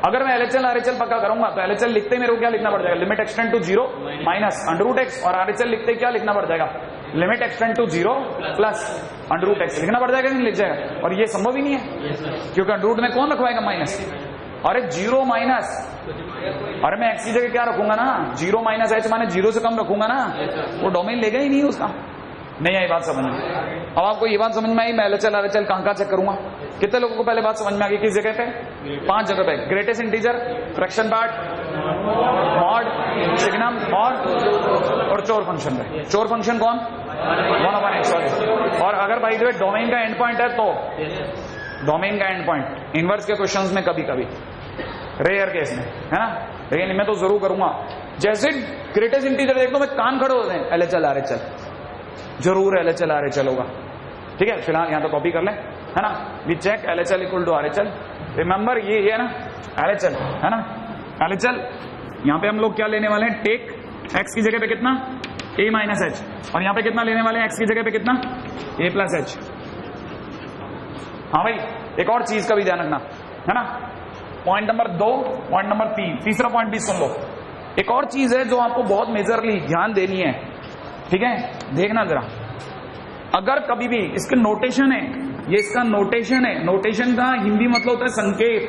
अगर मैं LHL RHL पक्का करूंगा तो LHL लिखते ही मेरे को क्या लिखना पड़ जाएगा? Limit x tend to 0 minus √x, और RHL लिखते ही क्या लिखना पड़ जाएगा? Limit x tend to 0 plus √x लिखना पड़ जाएगा, नहीं लिख जाएगा? और ये संभव ही नहीं है, क्योंकि √ में कौन रखवाएगा माइनस? अरे 0 माइनस, अरे मैं x की जगह क्या रखूंगा ना, 0 माइनस h माने 0 से कम रखूंगा ना, वो डोमेन लेगा ही नहीं उसका। नहीं आई बात समझ में? अब आपको ये बात समझ में आई मैं LHL RHL कहां चेक करूंगा? कितने लोगों को पहले बात समझ में आ गई? किस जगह पे? 5 जगह पे। Greatest integer, fraction part, mod, signum और चोर फंक्शन पे। चोर फंक्शन कौन? 1/x, sorry. और अगर भाई जो डोमेन का एंड पॉइंट है तो डोमेन का एंड पॉइंट इनवर्स के क्वेश्चंस में कभी कभी, रेयर केस में, है ना, लेकिन मैं तो जरूर करूंगा। जैसे ग्रेटेस्ट इंटीजर देख लो, मैं कान खड़े होते हैं, LHL RHL, जरूर LHL RHL होगा। ठीक है, फिलहाल यहां तो कॉपी कर लें, है ना। We check LHL equal to RHL, remember ये है ना LHL, है ना, LHL। यहां पे हम लोग क्या लेने वाले हैं, टेक x की जगह पे कितना a माइनस एच, और यहां पे कितना लेने वाले हैं, x की जगह पे कितना a प्लस एच। हाँ भाई, एक और चीज का भी ध्यान रखना, है ना। पॉइंट नंबर 2, पॉइंट नंबर 3, तीसरा पॉइंट भी सुन लो। एक और चीज है जो आपको बहुत मेजरली ध्यान देनी है, ठीक है, देखना जरा। अगर कभी भी इसके नोटेशन है, ये इसका नोटेशन है, नोटेशन का हिंदी मतलब होता है संकेत।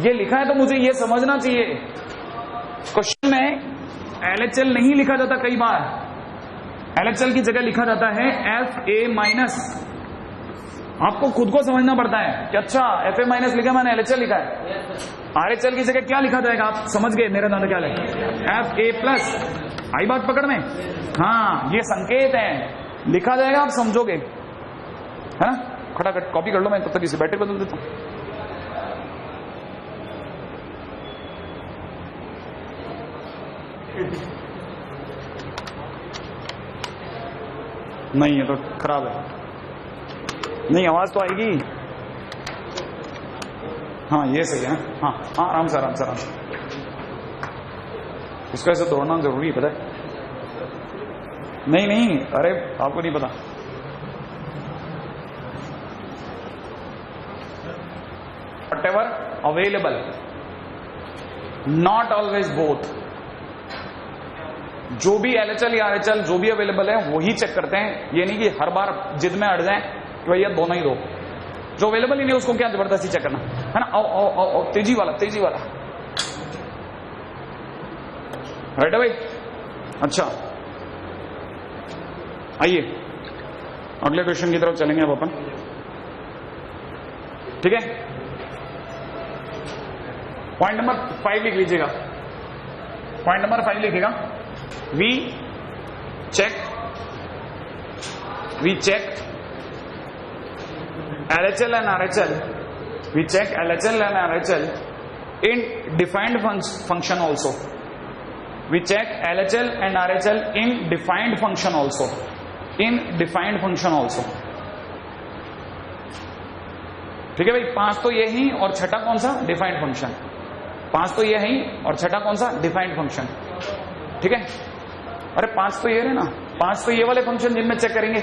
ये लिखा है तो मुझे ये समझना चाहिए, क्वेश्चन में LHL नहीं लिखा जाता, कई बार LHL की जगह लिखा जाता है FA माइनस। आपको खुद को समझना पड़ता है कि अच्छा FA माइनस लिखा, मैंने LHL लिखा है। RHL की जगह क्या लिखा जाएगा, आप समझ गए मेरा नाम क्या है, FA प्लस। आई बात पकड़ में, हाँ ये संकेत है, लिखा जाएगा, आप समझोगे, है ना। खटाखट कॉपी कर लो, मैं तब तक इसे बैटरी बदल देता हूं। नहीं है तो खराब है, नहीं आवाज तो आएगी। हाँ ये सही है ना, हाँ हाँ आराम से आराम से आराम से, इसको ऐसे तोड़ना जरूरी है, पता है। नहीं नहीं, अरे आपको नहीं पता, whatever available, not always both। जो भी LHL या RHL जो भी अवेलेबल है वही चेक करते हैं, ये नहीं कि हर बार जिद में अड़ जाए कि भैया दोनों ही दो। जो अवेलेबल ही नहीं उसको क्या जबरदस्ती चेक करना, है ना। आओ आओ आओ, आओ तेजी वाला, तेजी वाला, राइट है भाई। अच्छा आइए अगले क्वेश्चन की तरफ चलेंगे अब अपन, ठीक है। पॉइंट नंबर 5 लिख लीजिएगा, पॉइंट नंबर 5 लिखेगा, we check LHL and RHL, we check LHL and RHL in defined function also, we check LHL and RHL in defined function also, in defined function also। ठीक है भाई, 5 तो ये ही और छठा कौन सा, डिफाइंड फंक्शन। 5 तो ये ही और छठा कौन सा, डिफाइंड फंक्शन, ठीक है। अरे 5 तो ये है ना, 5 तो ये वाले फंक्शन जिनमें चेक करेंगे,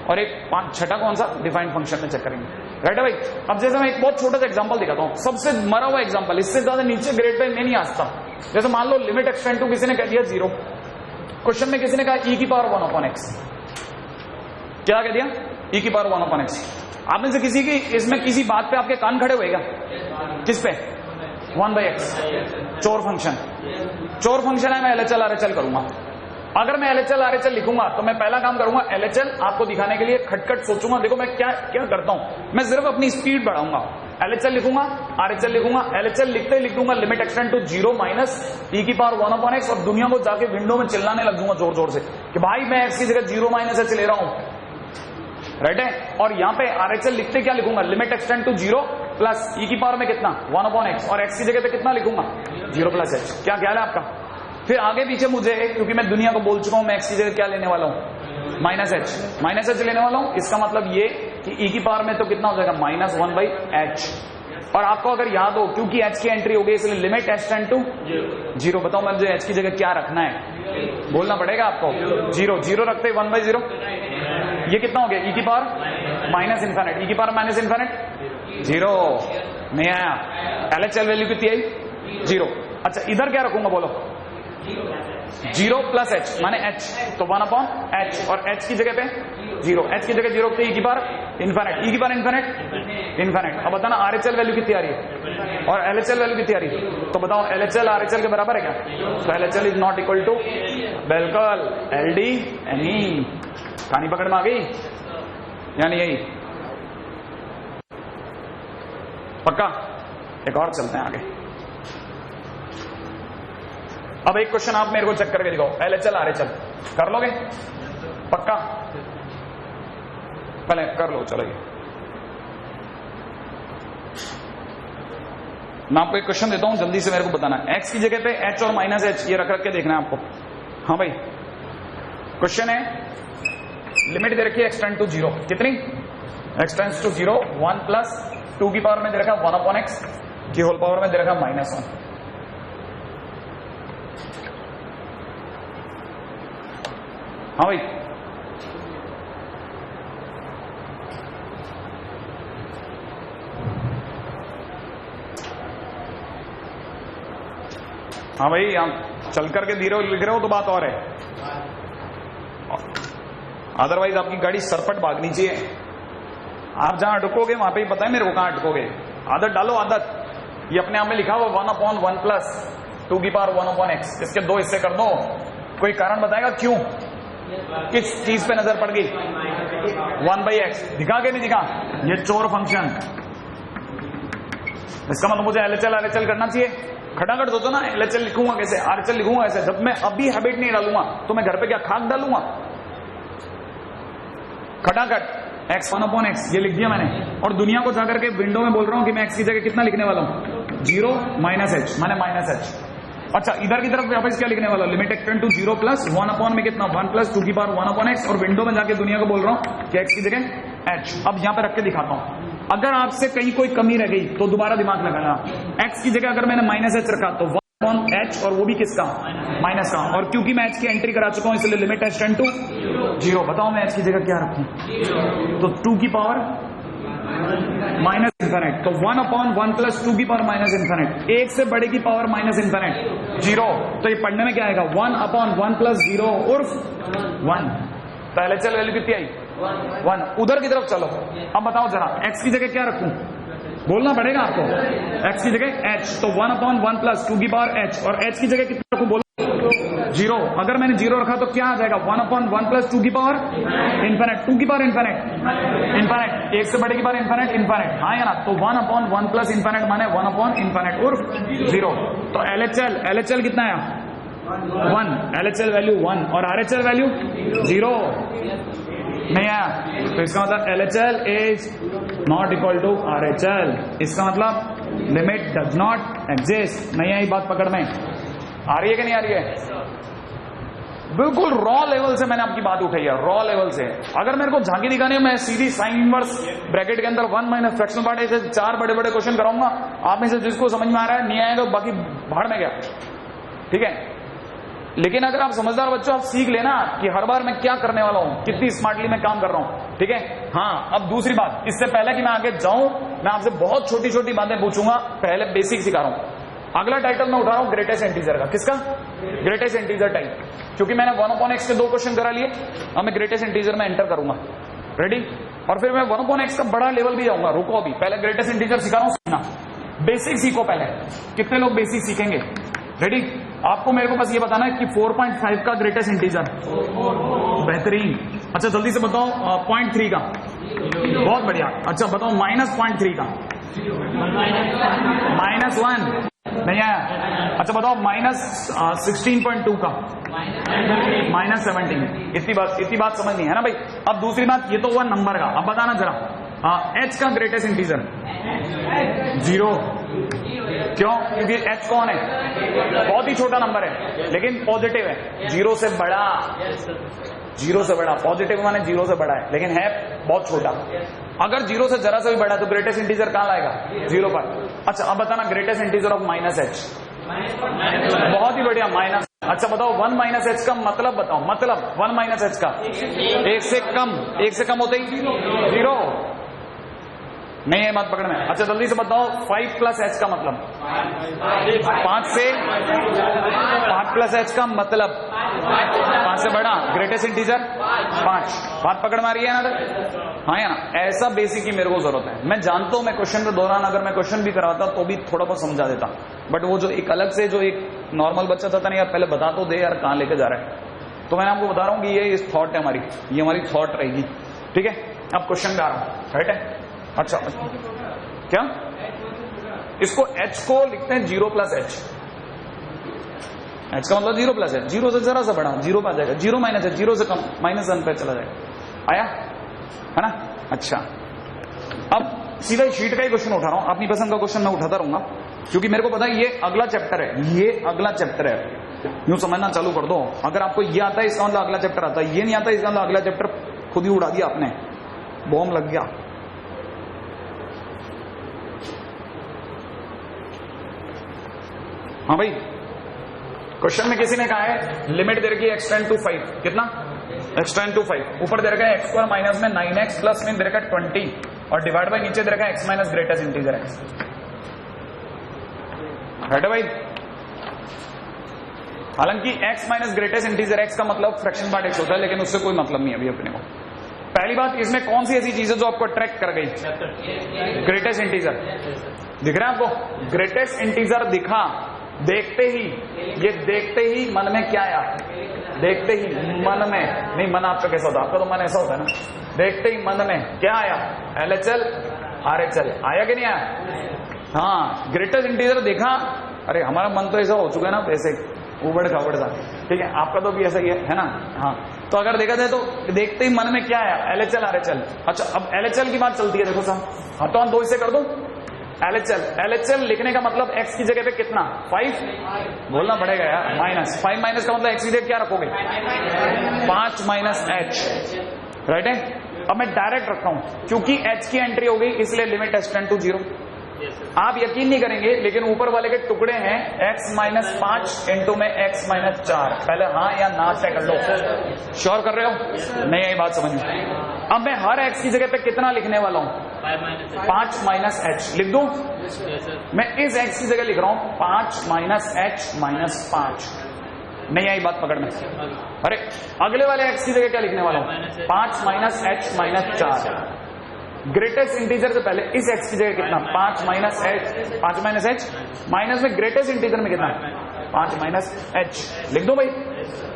और एक 5 छठा कौन सा, डिफाइंड फंक्शन में चेक करेंगे, राइट है भाई। अब जैसे मैं एक बहुत छोटा सा एग्जांपल दिखाता हूं, सबसे मरा हुआ एग्जांपल, इससे ज्यादा नीचे ग्रेड पे मैं नहीं आसता। जैसे मान लो लिमिट एक्सटेंड टू किसी ने कह दिया 0, क्वेश्चन में किसी ने कहा e की पावर 1/x, क्या कह दिया, e की पावर 1/x। आप में से किसी की इसमें किसी बात पे आपके कान खड़े हुएगा, किस पे, 1/x, चोर फंक्शन। चोर फंक्शन है, मैं LHL RHL करूंगा। अगर मैं LHL RHL लिखूंगा तो मैं पहला काम करूंगा, LHL आपको दिखाने के लिए खटखट सोचूंगा, देखो मैं क्या क्या करता हूं, मैं सिर्फ अपनी स्पीड बढ़ाऊंगा। LHL लिखूंगा, RHL लिखूंगा, LHL लिखते ही लिख दूंगा limit x tend to 0 minus e की पावर 1/x, और दुनिया को जाके विंडो में चिल्लाने लग दूंगा जोर जोर से कि भाई मैं x की जगह 0 माइनस h ले रहा हूं, राइट है। और यहां पे RHL लिखते क्या लिखूंगा, limit x tend to 0 plus e की पावर में कितना 1/x, और x की जगह पे कितना लिखूंगा 0 प्लस h। क्या ख्याल है आपका। फिर आगे पीछे मुझे, क्योंकि मैं दुनिया को बोल चुका हूं, मैं x की जगह क्या लेने वाला हूं, माइनस h लेने वाला हूं। इसका मतलब ये कि e की पावर में तो कितना हो जाएगा, -1/h। और आपको अगर याद हो, क्योंकि h की एंट्री हो गई इसलिए लिमिट h टेंड टू 0। बताओ मुझे h की जगह क्या रखना है, बोलना पड़ेगा आपको, 0 रखते 1/0, ये कितना हो गया, e की पावर माइनस इन्फिनिट, e की पावर माइनस इन्फिनिट 0 नहीं आया। LHL वैल्यू कितनी आई, 0। अच्छा इधर क्या रखूंगा बोलो, 0 प्लस h माने h, तो 1/h, और h की जगह पे 0, h की जगह 0 पे e की पावर इन्फिनिट, e की पावर इन्फिनिट। अब बताना RHL वैल्यू कितनी आ रही है और LHL वैल्यू कितनी आ रही है, तो बताओ LHL RHL के बराबर है क्या, तो LHL is not equal to, बिल्कुल LD NE। कहानी पकड़ में आ गई, यानी यही पक्का। एक और चलते हैं आगे। अब एक क्वेश्चन आप मेरे को चेक करके दिखाओ, LHL RHL कर लोगे, पक्का? पहले कर लो, चलो ये मैं आपको एक क्वेश्चन देता हूं, जल्दी से मेरे को बताना। एक्स की जगह पे एच और माइनस एच ये रख के देखना है आपको। हाँ भाई, क्वेश्चन है, लिमिट दे रखी है एक्स टेंड टू 0, कितनी? एक्स टेंड्स टू 0, 1 प्लस 2 की पावर में दे रखा 1 अपॉन एक्स की होल पावर में दे रखा -1। हाँ भाई, हाँ भाई, आप चल करके धीरे लिख रहे हो तो बात और है, अदरवाइज आपकी गाड़ी सरपट भागनी चाहिए। आप जहां अटकोगे वहां पे ही पता है मेरे को कहां अटकोगे। आदत डालो, आदत। ये अपने आप में लिखा हुआ 1 अपॉन 1 प्लस 2 की पावर 1 अपॉन एक्स, इसके 2 हिस्से कर दो। कोई कारण बताएगा क्यों? किस चीज पे नजर पड़ गई? 1/x दिखा के नहीं दिखा? ये चोर फंक्शन, इसका मतलब मुझे LHL करना चाहिए। खटाखट सोचो ना, LHL लिखूंगा कैसे, RHL लिखूंगा कैसे? जब मैं अभी हैबिट नहीं डालूंगा तो मैं घर पे क्या खाक डालूंगा? खटाखट x 1 अपॉन एक्स ये लिख दिया मैंने, और दुनिया को जाकर के विंडो में बोल रहा हूं कि मैं x की जगह कितना लिखने वाला हूं? 0 माइनस एच, माने -h। अच्छा, इधर की तरफ वापस क्या लिखने वाला? Limit X tend to 0 plus 1 upon में कितना? 1 प्लस 2 की पावर 1 अपॉन एक्स, और विंडो में जाके दुनिया को बोल रहा हूं कि x की जगह h। अब यहां पे रख के दिखाता हूं, अगर आपसे कहीं कोई कमी रह गई तो दोबारा दिमाग लगाना। x की जगह अगर मैंने -h रखा तो 1 अपॉन h, और वो भी किसका? माइनस का। और क्योंकि मैं h की एंट्री करा चुका हूं इसलिए लिमिट h टेंड टू 0। बताओ मैं h की जगह क्या रखूं? तो 2 की पावर माइनस इन्फिनिट, तो 1 अपॉन 1 प्लस 2 की पावर माइनस इन्फिनिट, एक से बड़े की पावर माइनस इन्फिनिट 0। तो ये पढ़ने में क्या आएगा? 1 अपॉन 1 प्लस 0 उर्फ 1। तो LHL वैल्यू कितनी आई? 1। उधर की तरफ चलो, अब बताओ जरा x की जगह क्या रखूं? बोलना पड़ेगा आपको। x की जगह h, तो 1 अपॉन 1 प्लस 2 की पावर h, और h की जगह कितना रखूं? बोलो 0। अगर मैंने 0 रखा तो क्या आ जाएगा? 1 अपॉन 1 प्लस 2 की पावर इन्फिनिट, 2 की पावर इन्फिनिट, एक से बड़े की पावर इन्फिनिट। हाँ या ना? तो 1 अपॉन 1 प्लस इन्फिनिट माने 1 अपॉन इन्फिनिट उर्फ 0। तो LHL कितना आया? 1। LHL वैल्यू 1 और RHL वैल्यू 0 नहीं आया, तो इसका मतलब LHL is not equal to RHL। इसका मतलब लिमिट डज नॉट एग्जिस्ट। नहीं आई बात पकड़ में? आ रही है कि नहीं आ रही है? बिल्कुल रॉ लेवल से मैंने आपकी बात उठाई है, रॉ लेवल से। अगर मेरे को झांकी दिखानी है, मैं सीधी साइन इनवर्स ब्रैकेट के अंदर 1 माइनस फ्रैक्शनल पार्ट ऐसे 4 बड़े बड़े क्वेश्चन कराऊंगा। आप में से जिसको समझ में आ रहा है, नहीं आएगा बाकी भाड़ में गया, ठीक है। लेकिन अगर आप समझदार बच्चों, आप सीख लेना कि हर बार मैं क्या करने वाला हूं, कितनी स्मार्टली मैं काम कर रहा हूं, ठीक है। हाँ, अब दूसरी बात, इससे पहले कि मैं आगे जाऊं, मैं आपसे बहुत छोटी छोटी बातें पूछूंगा। पहले बेसिक सिखा रहा हूं। अगला टाइटल मैं उठा रहा हूं ग्रेटेस्ट इंटीजर का। किसका? ग्रेटेस्ट इंटीजर टाइप, क्योंकि मैंने 1 अपॉन एक्स के 2 क्वेश्चन करा लिए। अब मैं ग्रेटेस्ट इंटीजर में एंटर करूंगा, रेडी। और फिर मैं 1 अपॉन एक्स का बड़ा लेवल भी जाऊंगा। रुको, अभी पहले ग्रेटेस्ट इंटीजर सिखा रहा हूं, सीखना। बेसिक सीखो पहले। कितने लोग बेसिक सीखेंगे? रेडी। आपको मेरे को बस ये बताना है कि 4.5 का ग्रेटेस्ट इंटीजर बेहतरीन। अच्छा जल्दी से बताओ 0.3 का, बहुत बढ़िया। अच्छा बताओ -0.3 का, -1 नहीं आया। अच्छा बताओ -16.2 का, -17। इतनी बात समझनी है ना भाई। अब दूसरी बात, ये तो हुआ नंबर का। अब बताना जरा h का ग्रेटेस्ट इंटीजर 0। क्यों? क्योंकि h कौन है? बहुत ही छोटा नंबर है, लेकिन पॉजिटिव है। 0 से बड़ा, 0 से बड़ा। पॉजिटिव माने 0 से बड़ा है, लेकिन है बहुत छोटा। अगर 0 से जरा सा भी बड़ा तो ग्रेटेस्ट इंटीजर कहां लाएगा? 0 पर। अच्छा अब बताना ग्रेटेस्ट इंटीजर ऑफ -h। बहुत ही बढ़िया, माइनस। अच्छा बताओ 1 माइनस h का मतलब बताओ। मतलब 1 माइनस h का 1 से कम होते ही 0 नहीं है, बात पकड़ में। अच्छा जल्दी से बताओ 5 प्लस h का मतलब 5 प्लस h का मतलब 5 से बड़ा। Greatest integer 5। बात पकड़ में आ रही है ना? हाँ या ना? ऐसा बेसिक ही मेरे को जरूरत है। मैं जानता हूं मैं क्वेश्चन के दौरान अगर मैं क्वेश्चन भी कराता तो भी थोड़ा बहुत समझा देता, बट वो जो एक अलग से जो एक नॉर्मल बच्चा था नहीं यार पहले बता तो दे यार कहां लेके जा रहा है। तो मैंने आपको बता रहा हूं कि ये इस थॉट है हमारी, ये हमारी थॉट रहेगी, ठीक है। अब क्वेश्चन पे आ रहा हूं, राइट है। अच्छा क्या इसको h को लिखते हैं 0 प्लस h, एच का मतलब 0 प्लस है, 0 से जरा सा बड़ा 0 पे आ जाएगा, 0 माइनस है, 0 से कम -1 पे चला जाएगा। आया है ना? अच्छा, अब सीधा शीट का ही क्वेश्चन उठा रहा हूं, अपनी पसंद का क्वेश्चन मैं उठाता रहूंगा क्योंकि मेरे को पता है ये अगला चैप्टर है, ये अगला चैप्टर है। यूं समझना चालू कर दो, अगर आपको ये आता है इसका मतलब अगला चैप्टर आता है, ये नहीं आता इसका मतलब अगला चैप्टर खुद ही उड़ा दिया आपने, बॉम्ब लग गया। हाँ भाई, क्वेश्चन में किसी ने कहा है लिमिट दे रखी है x टेंड टू 5, कितना x टेंड टू 5, ऊपर दे रखा है x स्क्वायर माइनस में 9x प्लस में दे रखा है 20 और डिवाइड बाय नीचे दे रखा है x minus greatest integer x। है भाई, हालांकि x minus greatest integer x का मतलब फ्रैक्शन पार्ट x होता है, लेकिन उससे कोई मतलब नहीं है अभी अपने को। पहली बात, इसमें कौन सी ऐसी चीज है जो आपको अट्रैक्ट कर गई? ग्रेटेस्ट इंटीजर दिख रहा है आपको? ग्रेटेस्ट इंटीजर दिखा, देखते ही, ये देखते ही मन में क्या आया? देखते ही मन में नहीं, मन आपका कैसा होता है? आपका तो मन ऐसा होता है ना, देखते ही मन में क्या आया? LHL RHL आया कि नहीं आया? हाँ, ग्रेटेस्ट इंटीजर देखा, अरे हमारा मन तो ऐसा हो चुका है ना, वैसे उबड़ खाबड़ सा, ठीक है, आपका तो भी ऐसा ही है ना? हाँ, तो अगर देखा जाए तो देखते ही मन में क्या आया? LHL RHL। अच्छा, अब LHL की बात चलती है, देखो साहब, हाँ तो हम 2 से कर दो LHL लिखने का मतलब x की जगह पे कितना? 5 बोलना पड़ेगा यार, -5 माइनस का मतलब x की जगह क्या रखोगे? 5 माइनस h, राइट है? अब मैं डायरेक्ट रखता हूं क्योंकि h की एंट्री हो गई, इसलिए लिमिट h टेंड टू 0। आप यकीन नहीं करेंगे लेकिन ऊपर वाले के टुकड़े हैं x माइनस 5 इंटू में x माइनस 4। पहले हाँ या ना तय कर लो, श्योर कर रहे हो? नहीं आई बात समझ में? अब मैं हर x की जगह पे कितना लिखने वाला हूं? 5 माइनस h लिख दूं? मैं इस x की जगह लिख रहा हूं 5 माइनस h माइनस 5। नहीं आई बात पकड़ में? अरे अगले वाले x की जगह क्या लिखने वाला हूं? 5 minus h minus 4। Greatest integer से पहले इस x की जगह कितना? 5 minus h, 5 minus h, minus में ग्रेटेस्ट इंटीजर में कितना? 5 माइनस h लिख दो भाई,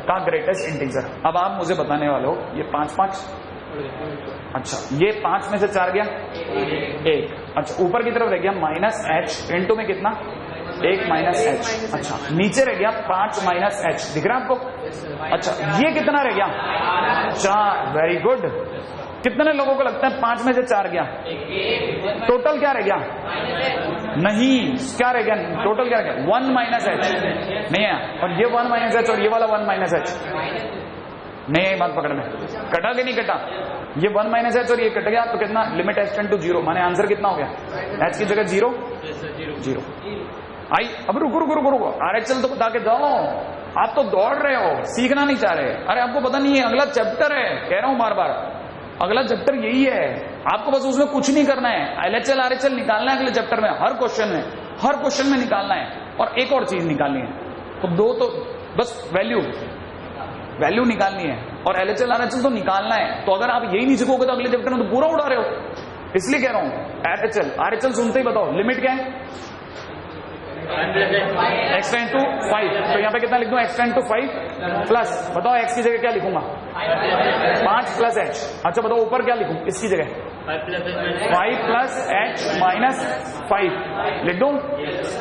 कहा ग्रेटेस्ट इंटीजर। अब आप मुझे बताने वाले हो ये 5 5, अच्छा ये 5 में से 4 गया 1, अच्छा ऊपर की तरफ रह गया माइनस h इंटू में कितना? 1 माइनस h, अच्छा नीचे रह गया 5 माइनस h, दिख रहा है आपको? अच्छा ये कितना रह गया? 4, वेरी गुड। कितने लोगों को लगता है 5 में से 4 गया? टोटल क्या रह गया? नहीं, क्या रह गया? टोटल क्या रह गया? 1 माइनस h नहीं है, और ये 1 माइनस h और ये वाला 1 माइनस h नहीं है, बात पकड़ में? कटा कि नहीं कटा? ये 1 माइनस h और ये कट गया तो कितना? लिमिट h टेंड टू 0, माने आंसर कितना हो गया? h की जगह 0 0 आई। अब रुको रुको रुको रुको, RHL तो बता के जाओ, आप तो दौड़ रहे हो, सीखना नहीं चाह रहे। अरे आपको पता नहीं है अगला चैप्टर है, कह रहा हूं बार बार, अगला चैप्टर यही है, आपको बस उसमें कुछ नहीं करना है, LHL RHL निकालना है अगले चैप्टर में, हर क्वेश्चन में निकालना है। और एक और चीज निकालनी है, तो 2 तो बस वैल्यू निकालनी है और LHL RHL तो निकालना है। तो अगर आप यही नहीं सीखोगे तो अगले चैप्टर में तो पूरा उड़ा रहे हो, इसलिए कह रहा हूं RHL सुनते ही बताओ लिमिट क्या है? x टेंड टू 5, तो यहाँ पे कितना लिख दूं? x टेंड टू 5 प्लस, बताओ x की जगह क्या लिखूंगा? 5 प्लस h। अच्छा बताओ ऊपर क्या लिखूं इसकी जगह? 5 प्लस h माइनस 5 लिख दूं?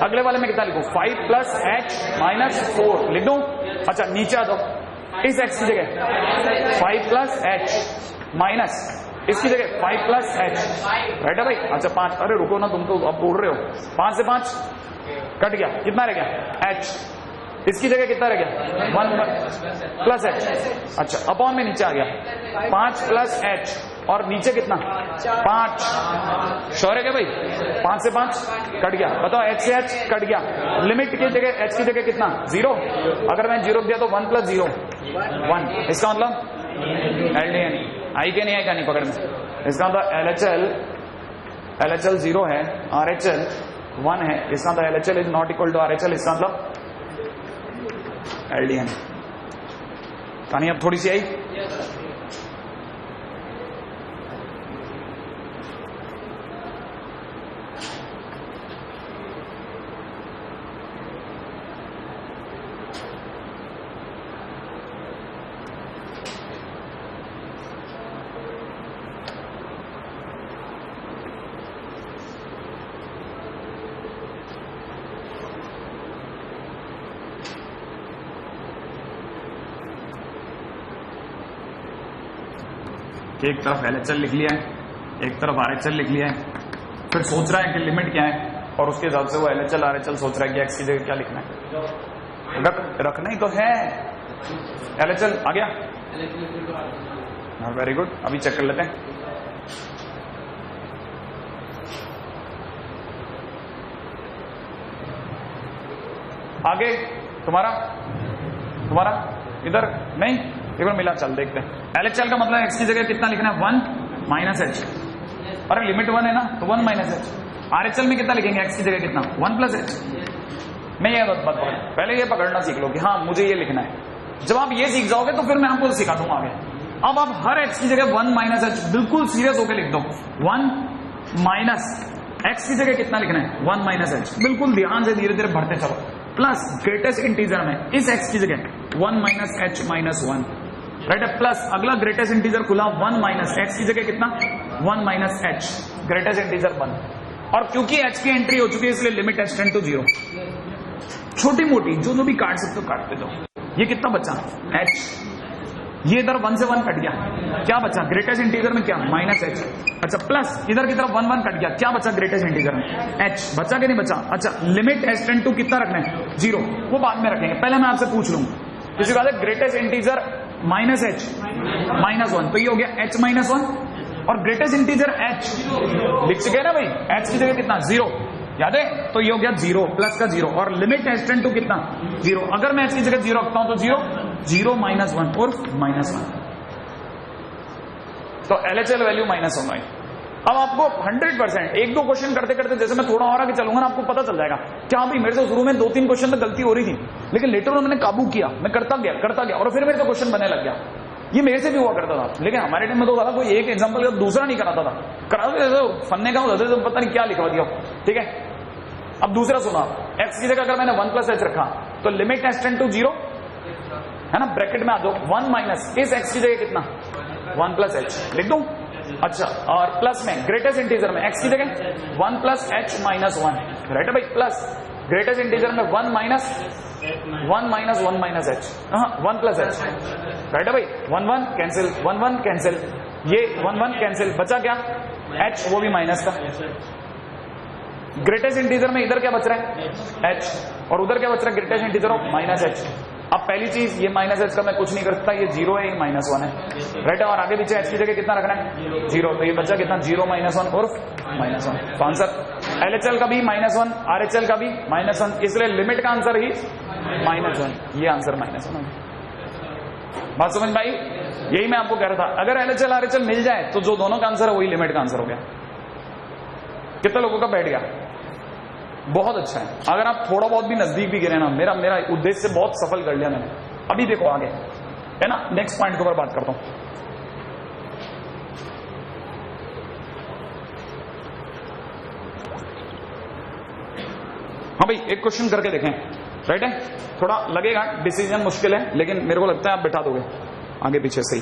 अगले वाले में कितना लिखूं? 5 प्लस h माइनस 4 लिख दूं? अच्छा नीचे आ जाओ, इस x की जगह 5 प्लस h माइनस इसकी जगह 5 प्लस h, राइट है भाई? अच्छा 5, अरे रुको ना, तुम तो अब बोल रहे हो, 5 से 5 कट गया, कितना रह गया? h। इसकी जगह कितना रह गया? 1 प्लस h, अच्छा अपॉन में नीचे आ गया 5 प्लस h और नीचे कितना? 5, श्योर है क्या भाई? 5 से 5 कट गया, बताओ h से h कट गया, लिमिट की जगह h की जगह कितना? 0, अगर मैं 0 दिया तो 1 प्लस 0 1, इसका मतलब LDN आई के नहीं आएगा? नहीं पकड़ में? इसका मतलब LHL 0 है, RHL 1 है, इसका मतलब LHL is not equal to RHL, इसका मतलब LDN। कहानी अब थोड़ी सी आई? कि एक तरफ LHL लिख लिया है, एक तरफ RHL लिख लिया है, फिर सोच रहा है कि लिमिट क्या है, और उसके हिसाब से वो LHL RHL सोच रहा है कि x की जगह क्या लिखना है। रखना ही तो है। LHL आ गया, वेरी गुड। अभी चेक कर लेते हैं। आगे तुम्हारा इधर नहीं, एक बार मिला, चल देखते हैं। LHL का मतलब x की जगह कितना लिखना है, 1 माइनस h। अरे लिमिट 1 है ना, तो 1 माइनस h। RHL में कितना लिखेंगे, x की जगह कितना, 1 प्लस h। मैं ये बात पकड़, पहले ये पकड़ना सीख लो कि हाँ मुझे ये लिखना है। जब आप ये सीख जाओगे तो फिर मैं आपको सिखा दूंगा आगे। अब आप हर x की जगह 1 माइनस h बिल्कुल सीरियस होकर लिख दो। 1 माइनस x की जगह कितना लिखना है, 1 माइनस h। बिल्कुल ध्यान से धीरे धीरे बढ़ते चलो। प्लस ग्रेटेस्ट इंटीजर में इस x की जगह 1 माइनस h माइनस 1, राइट है। प्लस अगला ग्रेटेस्ट इंटीजर खुला 1 माइनस x की जगह कितना, 1 माइनस h, ग्रेटेस्ट इंटीजर 1। और क्योंकि h की एंट्री हो चुकी है इसलिए लिमिट h टेंड टू 0। छोटी मोटी जो भी काट सकते हो काटते दो। ये कितना बचा, h। ये इधर 1 से 1 कट गया, क्या बचा ग्रेटेस्ट इंटीजर में, क्या, माइनस h। अच्छा प्लस इधर की तरफ 1 1 कट गया, क्या बचा ग्रेटेस्ट इंटीजर में, h। बचा कि नहीं बचा। अच्छा लिमिट h टेंड टू कितना रखना है, 0। वो बाद में रखेंगे, पहले मैं आपसे पूछ लूंगा। इसी बात है greatest integer minus h minus 1, तो ये हो गया h माइनस 1। और ग्रेटेस्ट इंटीजर h लिख चुके ना भाई, h की जगह कितना, 0, याद है। तो ये हो गया 0 प्लस का 0, और लिमिट h टेंड टू कितना, 0। अगर मैं h की जगह 0 रखता हूं तो 0 माइनस 1 और माइनस 1, तो LHL वैल्यू माइनस होगा। अब आपको 100% एक दो क्वेश्चन करते करते जैसे मैं थोड़ा और आगे चलूंगा ना, आपको पता चल जाएगा क्या भाई मेरे से शुरू में 2-3 क्वेश्चन तो गलती हो रही थी, लेकिन लेटर ऑन मैंने काबू किया, मैं करता गया और फिर मेरे से क्वेश्चन बनने लग गया। ये मेरे से भी हुआ करता था, लेकिन हमारे टाइम में तो था कोई एक एग्जाम्पल का दूसरा नहीं कराता था, फन्ने का होता था, पता नहीं क्या लिखवा दिया, ठीक है। अब दूसरा सुना, x की जगह अगर मैंने 1 प्लस h रखा तो लिमिट h टेंड टू 0 है ना, ब्रैकेट में आ दो 1 माइनस इस x की जगह कितना, 1 प्लस h लिख दूं। अच्छा और प्लस में ग्रेटेस्ट इंटीजर में x की जगह 1 प्लस h माइनस 1, राइट है भाई। प्लस ग्रेटेस्ट इंटीजर में 1 minus 1 minus h, 1 plus h, right है भाई। 1 1 कैंसिल, 1 1 कैंसिल, ये 1 1 कैंसिल, बचा क्या h, वो भी माइनस का। ग्रेटेस्ट इंटीजर में इधर क्या बच रहा है, h, और उधर क्या बच रहा है greatest integer of minus h। अब पहली चीज ये माइनस h का मैं कुछ नहीं कर सकता, ये 0 है, ये माइनस 1 है, राइट है। और आगे पीछे h की जगह कितना रखना है, 0, तो ये बचा कितना 0 माइनस 1 और माइनस 1। तो आंसर LHL का भी माइनस 1, RHL का भी माइनस 1, इसलिए लिमिट का आंसर ही माइनस 1, ये आंसर माइनस 1। बात समझ भाई, यही मैं आपको कह रहा था, अगर LHL RHL मिल जाए तो जो दोनों का आंसर है वही लिमिट का आंसर हो गया। कितने लोगों का बैठ गया, बहुत अच्छा है। अगर आप थोड़ा बहुत भी नजदीक भी गिरे ना, मेरा उद्देश्य से बहुत सफल कर लिया मैंने। अभी देखो आगे है ना, नेक्स्ट पॉइंट के ऊपर बात करता हूं। हाँ भाई एक क्वेश्चन करके देखें, राइट है। थोड़ा लगेगा डिसीजन मुश्किल है, लेकिन मेरे को लगता है आप बिठा दोगे आगे पीछे सही।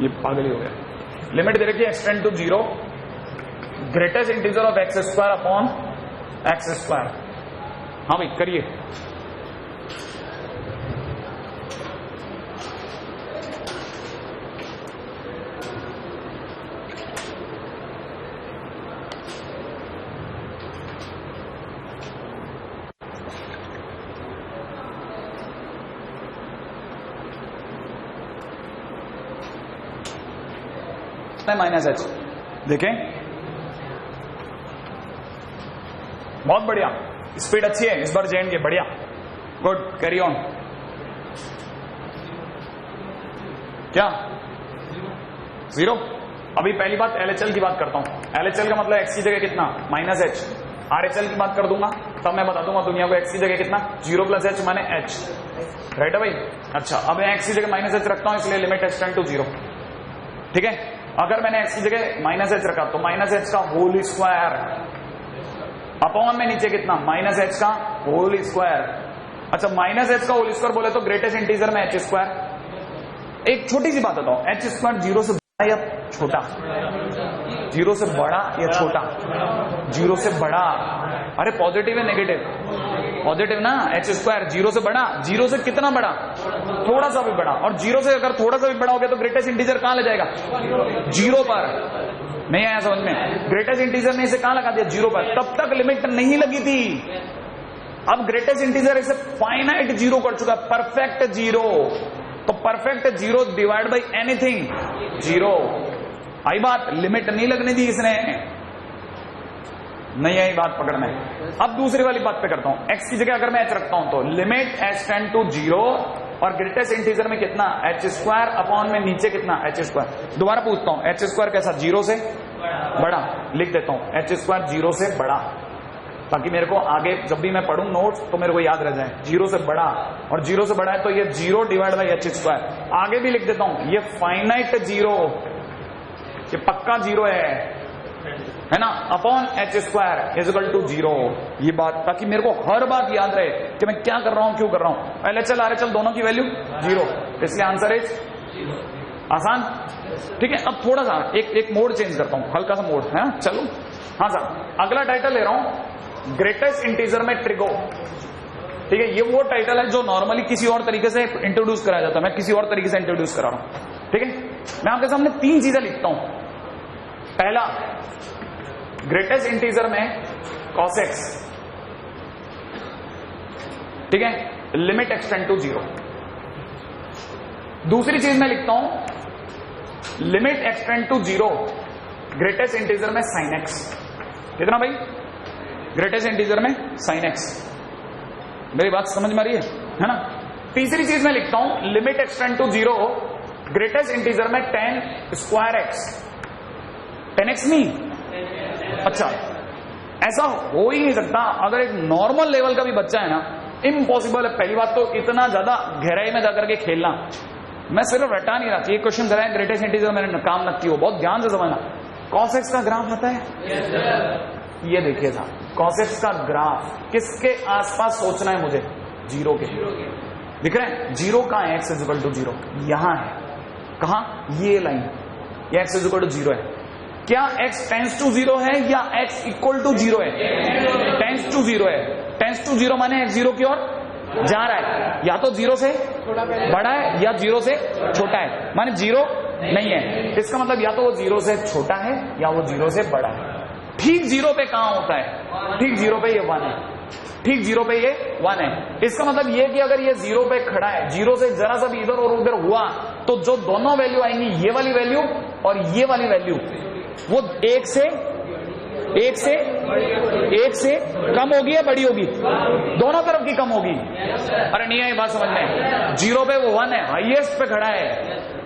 ये पागल ही हो गया। लिमिट दे रखी है x tend to 0, greatest integer of x square upon x square. हाँ भाई करिए। माइनस h देखें, बहुत बढ़िया, स्पीड अच्छी है इस बार जेएन के, बढ़िया, गुड, कैरी ऑन। क्या 0? अभी पहली बात LHL की बात करता हूं। LHL का मतलब x की जगह कितना, माइनस h। RHL की बात कर दूंगा तब मैं बता दूंगा दुनिया को x की जगह कितना, 0 प्लस h माने h, राइट है भाई। अच्छा अब मैं x की जगह माइनस h रखता हूं, इसलिए लिमिट h टेंड टू 0, ठीक है। अगर मैंने x की जगह माइनस h रखा तो माइनस h का होल स्क्वायर अपॉन में नीचे कितना, माइनस h का होल स्क्वायर। अच्छा माइनस h का होल स्क्वायर बोले तो ग्रेटेस्ट इंटीजर में h स्क्वायर। एक छोटी सी बात बताओ, h स्क्वायर 0 से बड़ा या छोटा, 0 से बड़ा या छोटा, 0 से बड़ा। अरे पॉजिटिव है नेगेटिव, पॉजिटिव ना, एच स्क्वायर जीरो से बड़ा, जीरो से कितना बड़ा, थोड़ा सा भी बड़ा, और जीरो से अगर थोड़ा सा भी बड़ा हो गया तो ग्रेटेस्ट इंटीजर कहां ले जाएगा, जीरो पर। नहीं आया समझ में? ग्रेटेस्ट इंटीजर ने इसे कहां लगा दिया, जीरो पर। तब तक लिमिट नहीं लगी थी, अब ग्रेटेस्ट इंटीजर इसे फाइनाइट जीरो कर चुका, परफेक्ट जीरो। तो perfect zero divide by anything zero. आई बात? लिमिट नहीं लगने दी इसने, नहीं आई बात पकड़ में। अब दूसरी वाली बात पे करता हूं, एक्स की जगह अगर मैं एच रखता हूं तो limit H tend to zero, और ग्रेटेस्ट इंटीजर में कितना, एच स्क्वायर अपॉन में नीचे कितना, एच स्क्वायर। दोबारा पूछता हूं, एच स्क्वायर कैसा, जीरो से बड़ा, लिख देता हूं एच स्क्वायर जीरो से बड़ा, ताकि मेरे को आगे जब भी मैं पढ़ूं नोट्स तो मेरे को याद रह जाए। जीरो से बड़ा, और जीरो से बड़ा है तो ये zero divide by H square. आगे भी लिख देता हूं, ये फाइनाइट जीरो, ये पक्का जीरो है ना, upon H square is equal to zero. ये बात, ताकि मेरे को हर बात याद रहे कि मैं क्या कर रहा हूं, क्यों कर रहा हूं। एलएचएल आरएचएल दोनों की वैल्यू जीरो, इसलिए आंसर इज आसान। ठीक है, अब थोड़ा सा एक मोड चेंज करता हूं, हल्का सा मोड है ना। चलो हाँ सर, अगला टाइटल ले रहा हूं, ग्रेटेस्ट इंटीजर में ट्रिगो। ठीक है, ये वो टाइटल है जो नॉर्मली किसी और तरीके से इंट्रोड्यूस कराया जाता है, मैं किसी और तरीके से इंट्रोड्यूस करा रहा हूं। ठीक है, मैं आपके सामने तीन चीजें लिखता हूं। पहला, ग्रेटेस्ट इंटीजर में cos x, ठीक है, लिमिट एक्सटेंड टू जीरो। दूसरी चीज मैं लिखता हूं, limit x tend to zero greatest integer में sin x। कितना भाई, ग्रेटेस्ट इंटीजर में sin x। मेरी बात समझ में आ रही है ना। तीसरी चीज मैं लिखता हूं, limit x tend to zero greatest integer में tan स्क्वायर x। 10x नहीं, अच्छा ऐसा हो ही नहीं सकता। अगर एक नॉर्मल लेवल का भी बच्चा है ना, इम्पॉसिबल है। पहली बात तो इतना ज्यादा गहराई में जाकर के खेलना, मैं सिर्फ रटा नहीं रहा। ये क्वेश्चन कराया ग्रेटेस्ट इंटीजर, मैंने काम न की हो, बहुत ध्यान से समझना। cos x का ग्राफ आता है, ये देखिए साहब, cos x का ग्राफ किसके आसपास सोचना है मुझे, जीरो के। दिख रहा है जीरो कहां है, x is equal to zero यहां है। कहां, ये लाइन, ये x is equal to zero है। क्या x टेंस टू जीरो है या x इक्वल टू जीरो है, टेंस टू जीरो है। टेंस टू जीरो माने x जीरो की ओर जा रहा है, या तो जीरो से बड़ा है या जीरो से छोटा है, माने जीरो नहीं है। इसका मतलब या तो वो जीरो से छोटा है या वो जीरो से बड़ा है। ठीक जीरो पे कहां होता है, ठीक जीरो पे ये 1 है, ठीक जीरो पे ये 1 है। इसका मतलब ये कि अगर ये जीरो पे खड़ा है, जीरो से जरा सा भी इधर और उधर हुआ तो जो दोनों वैल्यू आएंगी, ये वाली वैल्यू और ये वाली वैल्यू, वो एक से कम होगी या बड़ी होगी, दोनों तरफ की कम होगी। अरे नहीं है बात समझ में, जीरो पे वो 1 है, हाईएस्ट पे खड़ा है।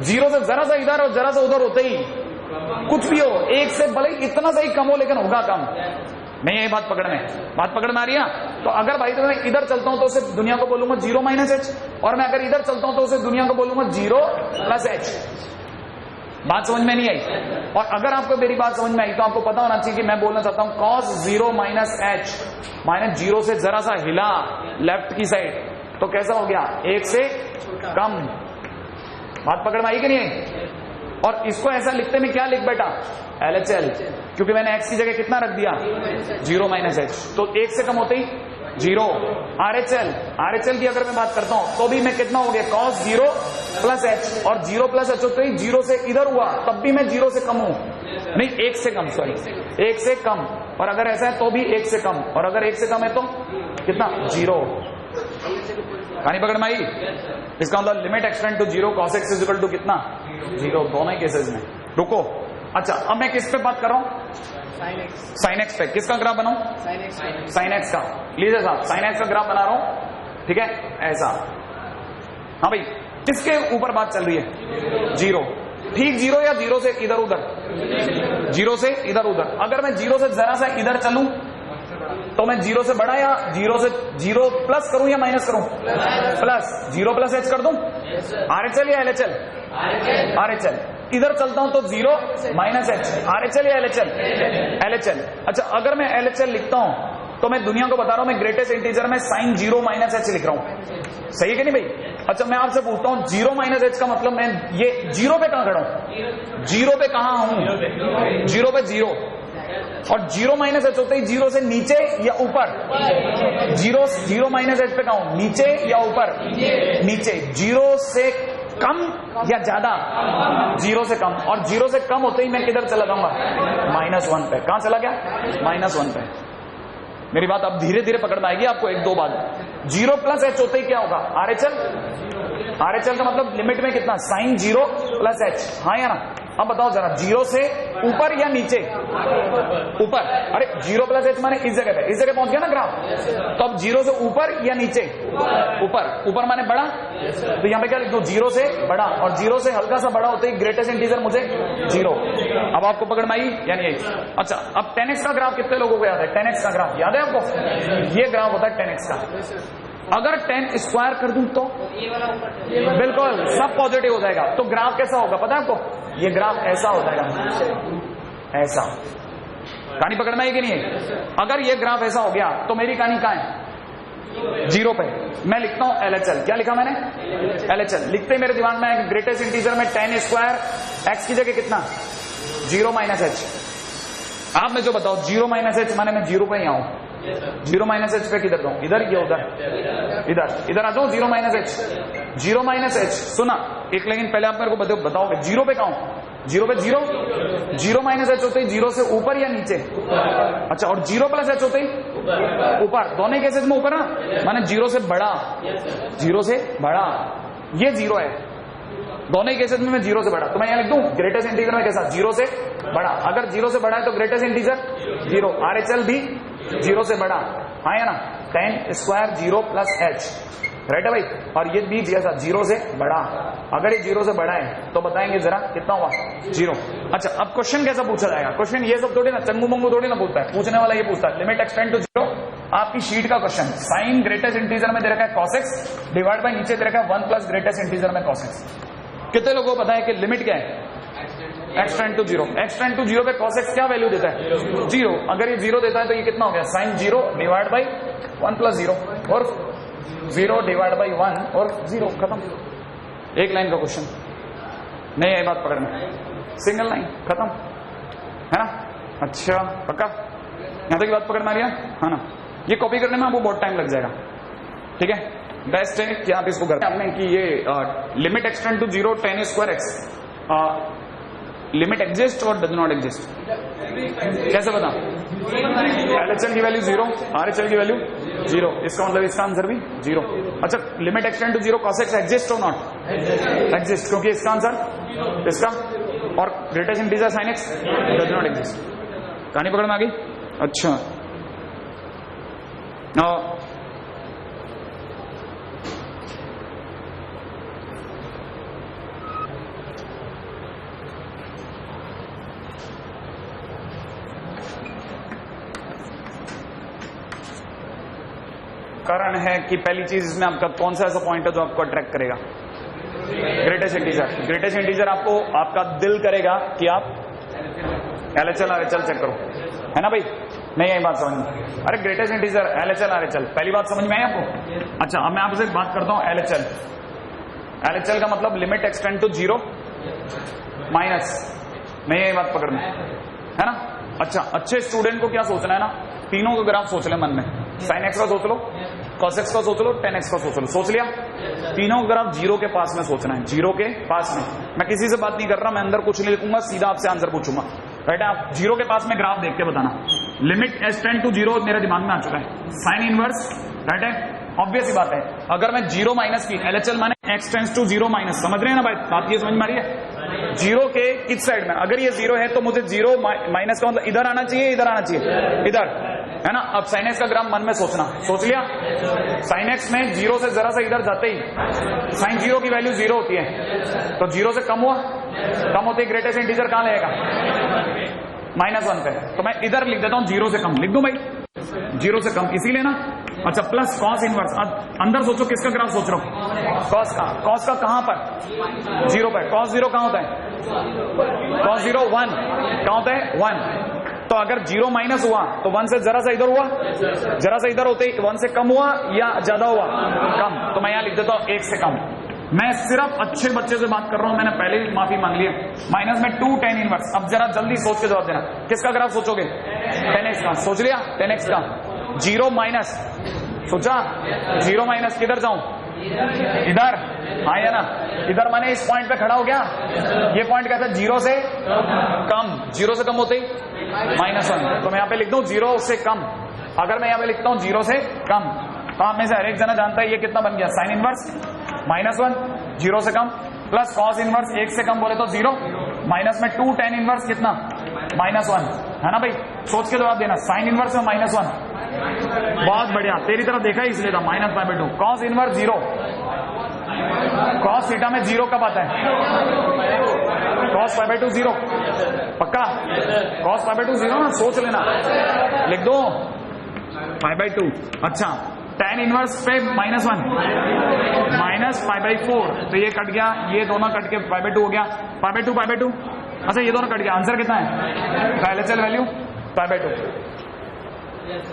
जीरो से जरा सा इधर और जरा सा उधर होते ही कुछ भी हो, एक से भले इतना सा ही कम हो लेकिन होगा कम। नहीं है बात पकड़ में आ रही है। तो अगर भाई तो मैं इधर चलता हूं तो उसे दुनिया को बोलूंगा 0 - h, और मैं अगर इधर चलता हूं तो उसे दुनिया को बोलूंगा 0 + h। बात समझ में नहीं आई? और अगर आपको मेरी बात समझ में आई तो आपको पता होना चाहिए कि मैं बोलना चाहता हूं cos 0 - h, माइनस जीरो से जरा सा हिला लेफ्ट की साइड तो कैसा हो गया, 1 से कम। बात पकड़ में आई कि नहीं आई? और इसको ऐसा लिखते में क्या लिख बैठा, LHL, क्योंकि मैंने x की जगह कितना रख दिया, 0 - h, तो 1 से कम होते ही 0। RHL की अगर मैं बात करता हूं तो भी मैं कितना हो गया, cos 0 + h, और 0 + h होते ही 0 से इधर हुआ तब भी मैं 0 से कम हूं, नहीं 1 से कम, सॉरी 1 से कम। और अगर ऐसा है तो भी 1 से कम, और अगर 1 से कम है तो कितना, 0। कहानी पकड़ में आई? इसका मतलब limit x tend to 0 cos x is equal to कितना, 0, दोनों ही केसेस में। रुको, अच्छा अब मैं किस पे बात कर रहा हूं, sin x पे। किसका ग्राफ बनाऊं, sin x का। लीजिए साहब, sin x का ग्राफ बना रहा हूं, ठीक है, ऐसा। हाँ भाई, किसके ऊपर बात चल रही है, 0, ठीक 0 या 0 से इधर उधर, 0 से इधर उधर। अगर मैं 0 से जरा सा इधर चलूं तो मैं 0 से बड़ा या 0 प्लस करूं या माइनस करूं, प्लस, 0 + h कर दूं, RHL या LHL, RHL। इधर चलता हूं तो 0 - h, RHL या LHL। अच्छा अगर मैं LHL लिखता हूं तो मैं दुनिया को बता रहा हूं मैं ग्रेटेस्ट इंटीजर में sin 0 - h लिख रहा हूं, सही है कि नहीं भाई? अच्छा मैं आपसे पूछता हूं 0 - h का मतलब मैं ये 0 पे कहां खड़ा हूं, 0 पे कहां हूं, 0 पे 0, और जीरो माइनस एच होते ही जीरो से नीचे या ऊपर, जीरो माइनस एच पे कहा हूं, नीचे या ऊपर, नीचे। जीरो से कम या ज्यादा, जीरो से कम, और जीरो से कम होते ही मैं किधर चला जाऊंगा, -1 पे। कहां चला गया, -1 पे। मेरी बात अब धीरे धीरे पकड़ में आएगी आपको, एक दो बात। जीरो प्लस एच होते ही क्या होगा, RHL का मतलब लिमिट में कितना, साइन जीरो प्लस एच, हाँ या ना। अब बताओ जरा, जीरो से ऊपर या नीचे, ऊपर। अरे जीरो प्लस एच माने इस जगह पे, इस जगह पहुंच गया ना ग्राफ। तो अब जीरो से ऊपर या नीचे, ऊपर माने बड़ा, तो यहां पे क्या लिख दो, जीरो से बड़ा, और जीरो से हल्का सा बड़ा होते ही ग्रेटेस्ट इंटीजर मुझे जीरो। अब आपको पकड़ में आई या नहीं आई? अच्छा, अब 10x का ग्राफ कितने लोगों को याद है? 10x का ग्राफ याद है आपको? ये ग्राफ होता है 10x का। अगर 10 स्क्वायर कर दूं तो बिल्कुल सब पॉजिटिव हो जाएगा। तो ग्राफ कैसा होगा पता है आपको? ये ग्राफ ऐसा हो जाएगा, ऐसा। कहानी पकड़ में आई कि नहीं है? अगर ये ग्राफ ऐसा हो गया तो मेरी कहानी कहां है, जीरो पे। मैं लिखता हूं LHL। क्या लिखा मैंने, LHL। लिखते ही मेरे दिमाग में है ग्रेटेस्ट इंटीजर में 10 स्क्वायर, एक्स की जगह कितना, जीरो माइनस एच। आप में जो बताओ, जीरो माइनस एच माने मैं जीरो पे ही आऊं, जीरो माइनस एच पे किधर जाऊं, इधर या उधर, इधर आ जाओ। Zero minus H, zero minus H सुना एक, लेकिन पहले आप मेरे को बताओगे जीरो पे कहां हूं, जीरो पे जीरो, जीरो माइनस एच होते ही जीरो से ऊपर या नीचे, अच्छा, और जीरो प्लस एच होते ही ऊपर। दोनों केसेस में ऊपर ना, माने जीरो से बड़ा, जीरो से बड़ा, ये जीरो है। दोनों ही केसेस में मैं जीरो से बड़ा, तो मैं यहां लिख दूं ग्रेटेस्ट इंटीजर में कैसा, जीरो से बड़ा। अगर जीरो से बड़ा है तो ग्रेटेस्ट इंटीजर जीरो, RHL भी जीरो से बड़ा, हाँ या ना। 10 square zero plus H, right है भाई। और ये भी जैसा जीरो से बड़ा, अगर ये जीरो से बड़ा है तो बताएंगे जरा कितना हुआ, जीरो। अच्छा, अब क्वेश्चन कैसा पूछा जाएगा? क्वेश्चन ये सब थोड़ी ना, चंगू मंगू थोड़ी ना पूछता है। पूछने वाला ये पूछता है लिमिट एक्सटेंड टू जीरो। आपकी शीट का क्वेश्चन, साइन ग्रेटेस्ट इंटीजर में दे रखा है cos x डिवाइड बाय नीचे दे रखा है 1 प्लस ग्रेटेस्ट इंटीजर में cos x। कितने लोगों को पता है कि लिमिट क्या है, x tend to zero. X tend to zero पे cos x क्या वैल्यू देता है, जीरो। अगर ये जीरो देता है तो ये कितना हो गया, sine zero divide by 1 plus zero, और जीरो डिवाइड बाई 1 और जीरो, खत्म। एक लाइन का क्वेश्चन, नहीं है बात पकड़ना, सिंगल लाइन, खत्म है ना। अच्छा पक्का, यहां तक की बात पकड़ मारिया, है ना। ये कॉपी करने में आपको बहुत टाइम लग जाएगा, ठीक है। बेस्ट है कि आप इसको करते हैं आपने कि ये limit x tend to zero 10 square X, limit exist और डज नॉट एग्जिस्ट, कैसे बता? LHL की वैल्यू जीरो, RHL की वैल्यू जीरो, इसका मतलब इसका आंसर भी जीरो। अच्छा, limit x tend to zero cos x exist और नॉट एग्जिस्ट, क्योंकि इसका आंसर इसका, और greatest integer sin x does not exist. कहानी पकड़ में आ गई? अच्छा, कारण है कि पहली चीज इसमें आपका कौन सा ऐसा पॉइंट है जो आपको अट्रैक्ट करेगा, ग्रेटेस्ट इंटीजर। ग्रेटेस्ट इंटीजर आपको, आपका दिल करेगा कि आप LHL RHL चेक करो, है ना भाई। नहीं आई बात समझ में? अरे ग्रेटेस्ट इंटीजर LHL RHL, पहली बात समझ में आई आपको? अच्छा, अब मैं आपसे बात करता हूं LHL का मतलब limit x tend to zero minus, नहीं आई बात पकड़ में, है ना। अच्छा, अच्छे स्टूडेंट को क्या सोचना है ना, तीनों का ग्राफ सोच ले मन में, साइन एक्स का सोच लो, cos x का सोच लो, 10x का सोच लो, सोच लिया। तीनों का ग्राफ जीरो के पास में सोचना है, जीरो के पास में। मैं किसी से बात नहीं कर रहा, मैं अंदर कुछ नहीं लिखूंगा, सीधा आपसे आंसर पूछूंगा, राइट है। आप जीरो के पास में ग्राफ देख के बताना। लिमिट एक्सटेंड टू जीरो मेरे दिमाग में आ चुका है, साइन इनवर्स, राइट है। ऑब्वियस ही बात है, अगर मैं जीरो माइनस की, LHL माने X tends to zero minus, समझ रहे हैं ना भाई, बात ये समझ में आ रही है? जीरो के किस साइड में, अगर ये जीरो है तो मुझे जीरो माइनस का मतलब इधर आना चाहिए, इधर आना चाहिए, इधर, है ना। अब साइन एक्स का ग्राफ मन में सोचना, सोच लिया। साइन एक्स में जीरो से जरा सा इधर जाते ही साइन जीरो की वैल्यू जीरो होती है, तो जीरो से कम हुआ, कम होते ही ग्रेटेस्ट इंटीजर कहां लगेगा, -1 पे। तो मैं इधर लिख देता हूं जीरो से कम, लिख दूं भाई, जीरो से कम, इसीलिए ना। अच्छा, प्लस cos इनवर्स, अंदर सोचो किसका ग्राफ सोच रहा हूं, cos का। cos का कहां पर, जीरो पर। cos जीरो कहां होता है, cos जीरो 1 कहां होता है, 1। तो अगर जीरो माइनस हुआ तो 1 से जरा सा इधर हुआ, जरा सा इधर होते ही 1 से कम हुआ या ज्यादा हुआ, कम। तो मैं यहां लिख देता हूं 1 से कम, मैं सिर्फ अच्छे बच्चे से बात कर रहा हूं, मैंने पहले ही माफी मांग ली है। माइनस में 2 tan इनवर्स। अब जरा जल्दी सोच के जवाब देना, किसका ग्राफ सोचोगे? 10x का। सोच लिया? 10x का। 0 माइनस सोचा? 0 माइनस किधर जाऊं? इधर। हाँ या ना? इधर माने इस पॉइंट पे खड़ा हो गया। ये पॉइंट कहता है 0 से कम। 0 से कम होते ही -1। तो मैं यहां पे लिख दूं 0 से कम। अगर मैं यहां पे लिखता हूं 0 से कम, तो आप में से हर एक जना जानता है ये कितना बन गया? साइन इनवर्स -1 0 से कम प्लस कॉस इनवर्स 1 से कम बोले तो 0 माइनस में 2 tan इनवर्स कितना? -1 है ना भाई? सोच के जवाब देना। साइन इनवर्स में -1। बहुत बढ़िया, तेरी तरफ देखा ही इसलिए था। -π/2 कॉस इनवर्स 0। कॉस थीटा में 0 कब आता है? कॉस π/2 0 पक्का? कॉस π/2 0 ना, सोच लेना, लिख दो π/2। अच्छा, tan इनवर्स पे -1 -π/4, तो ये कट गया, ये दोनों कट के π/2 हो गया। π/2 अच्छा, ये दोनों कट गया। आंसर कितना है? LHS value π/2।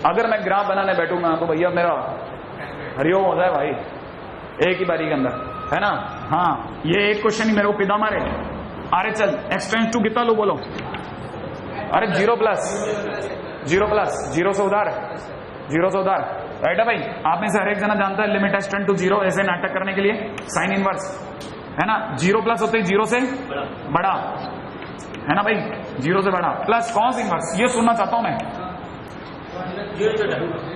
अगर मैं ग्राफ बनाने बैठूंगा तो भैया मेरा हरिओम हो जाए भाई, एक ही बारी के अंदर, है ना? हाँ, ये एक क्वेश्चन ही मेरे को पिता मारे। अरे चल, एक्सटेंस टू कितना लो बोलो? अरे 0 प्लस 0 से उधार, 0 से उधार, राइट है भाई? आप में से हर एक जना जानता है लिमिट एक्सटेंड टू 0 ऐसे नाटक करने के लिए साइन इनवर्स, है ना? 0 प्लस होते ही 0 से बड़ा, है ना भाई? 0 से बड़ा प्लस कॉस इनवर्स। ये सुनना चाहता हूं मैं।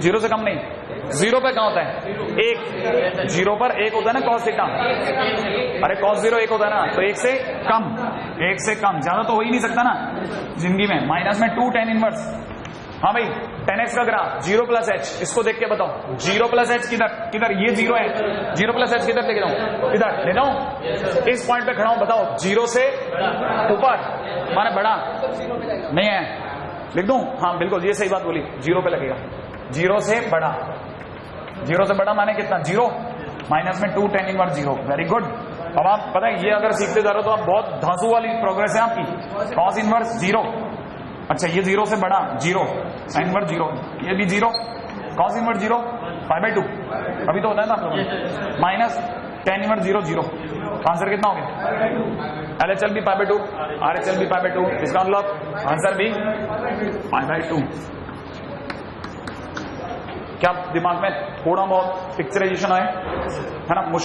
0 से कम नहीं, 0 पे कहां होता है? 1। 0 पर 1 होता है ना कॉस थीटा। अरे कॉस 0 1 होता है ना, तो 1 से कम, 1 से कम, ज्यादा तो हो ही नहीं सकता ना जिंदगी में। माइनस में 2 tan इनवर्स। हाँ भाई, 10x का ग्राफ 0 प्लस h, इसको देख के बताओ 0 प्लस h किधर? किधर? ये 0 है। 0 प्लस h किधर लेके जाऊं? इधर ले जाऊं? इस पॉइंट पे खड़ा हूं, बताओ 0 से ऊपर माने बड़ा नहीं है, लिख दूं? हाँ बिल्कुल, ये सही बात बोली, 0 पे लगेगा। 0 से बड़ा, 0 से बड़ा माने कितना? 0 माइनस में 2 tan इनवर्स 0। Very good. अब आप पता है, ये अगर सीखते जा रहे हो तो आप बहुत धांसू वाली प्रोग्रेस है आपकी। कॉस इनवर्स 0, अच्छा ये 0 से बड़ा 0, साइन इनवर्स 0, ये भी 0, कॉस इनवर्स 0 π/2, अभी तो होता है ना आप लोगों माइनस tan इनवर्स 0 0। आंसर कितना हो गया? LHL भी π/2, RHL भी π/2, इसका मतलब आंसर भी π/2। क्या दिमाग में थोड़ा बहुत पिक्चराइजेशन आए, है ना?